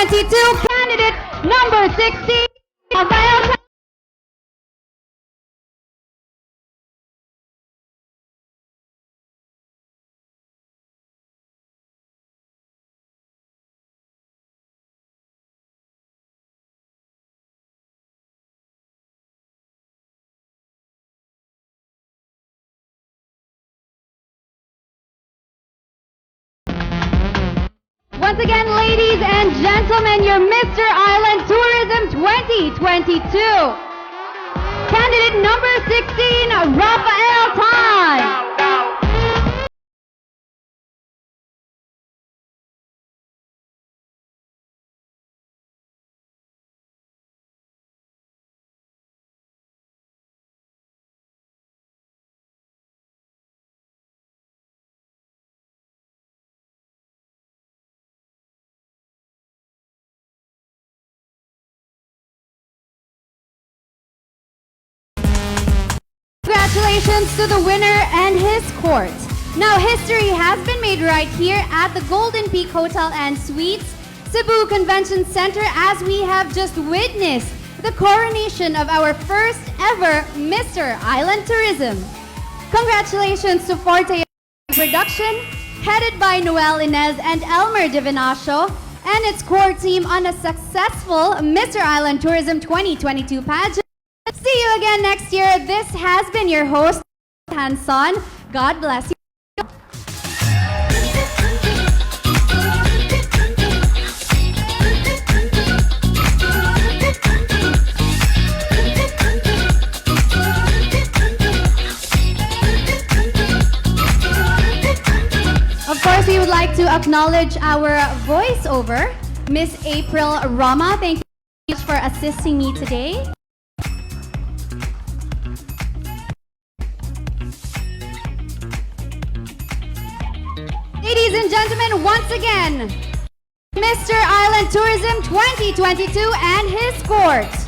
candidate number 16, Rafael. Once again, ladies and gentlemen, your Mr. Island Tourism 2022. Candidate number 16, Rafael Tan. Congratulations to the winner and his court. Now, history has been made right here at the Golden Peak Hotel and Suites, Cebu Convention Center, as we have just witnessed the coronation of our first ever Mr. Island Tourism. Congratulations to Forte Production, headed by Noel Inez and Elmer Divinacio, and its core team on a successful Mr. Island Tourism 2022 pageant. See you again next year. This has been your host, Hanson. God bless you. Of course, we would like to acknowledge our voiceover, Miss April Rama. Thank you for assisting me today. Ladies and gentlemen, once again, Mr. Island Tourism 2022 and his court.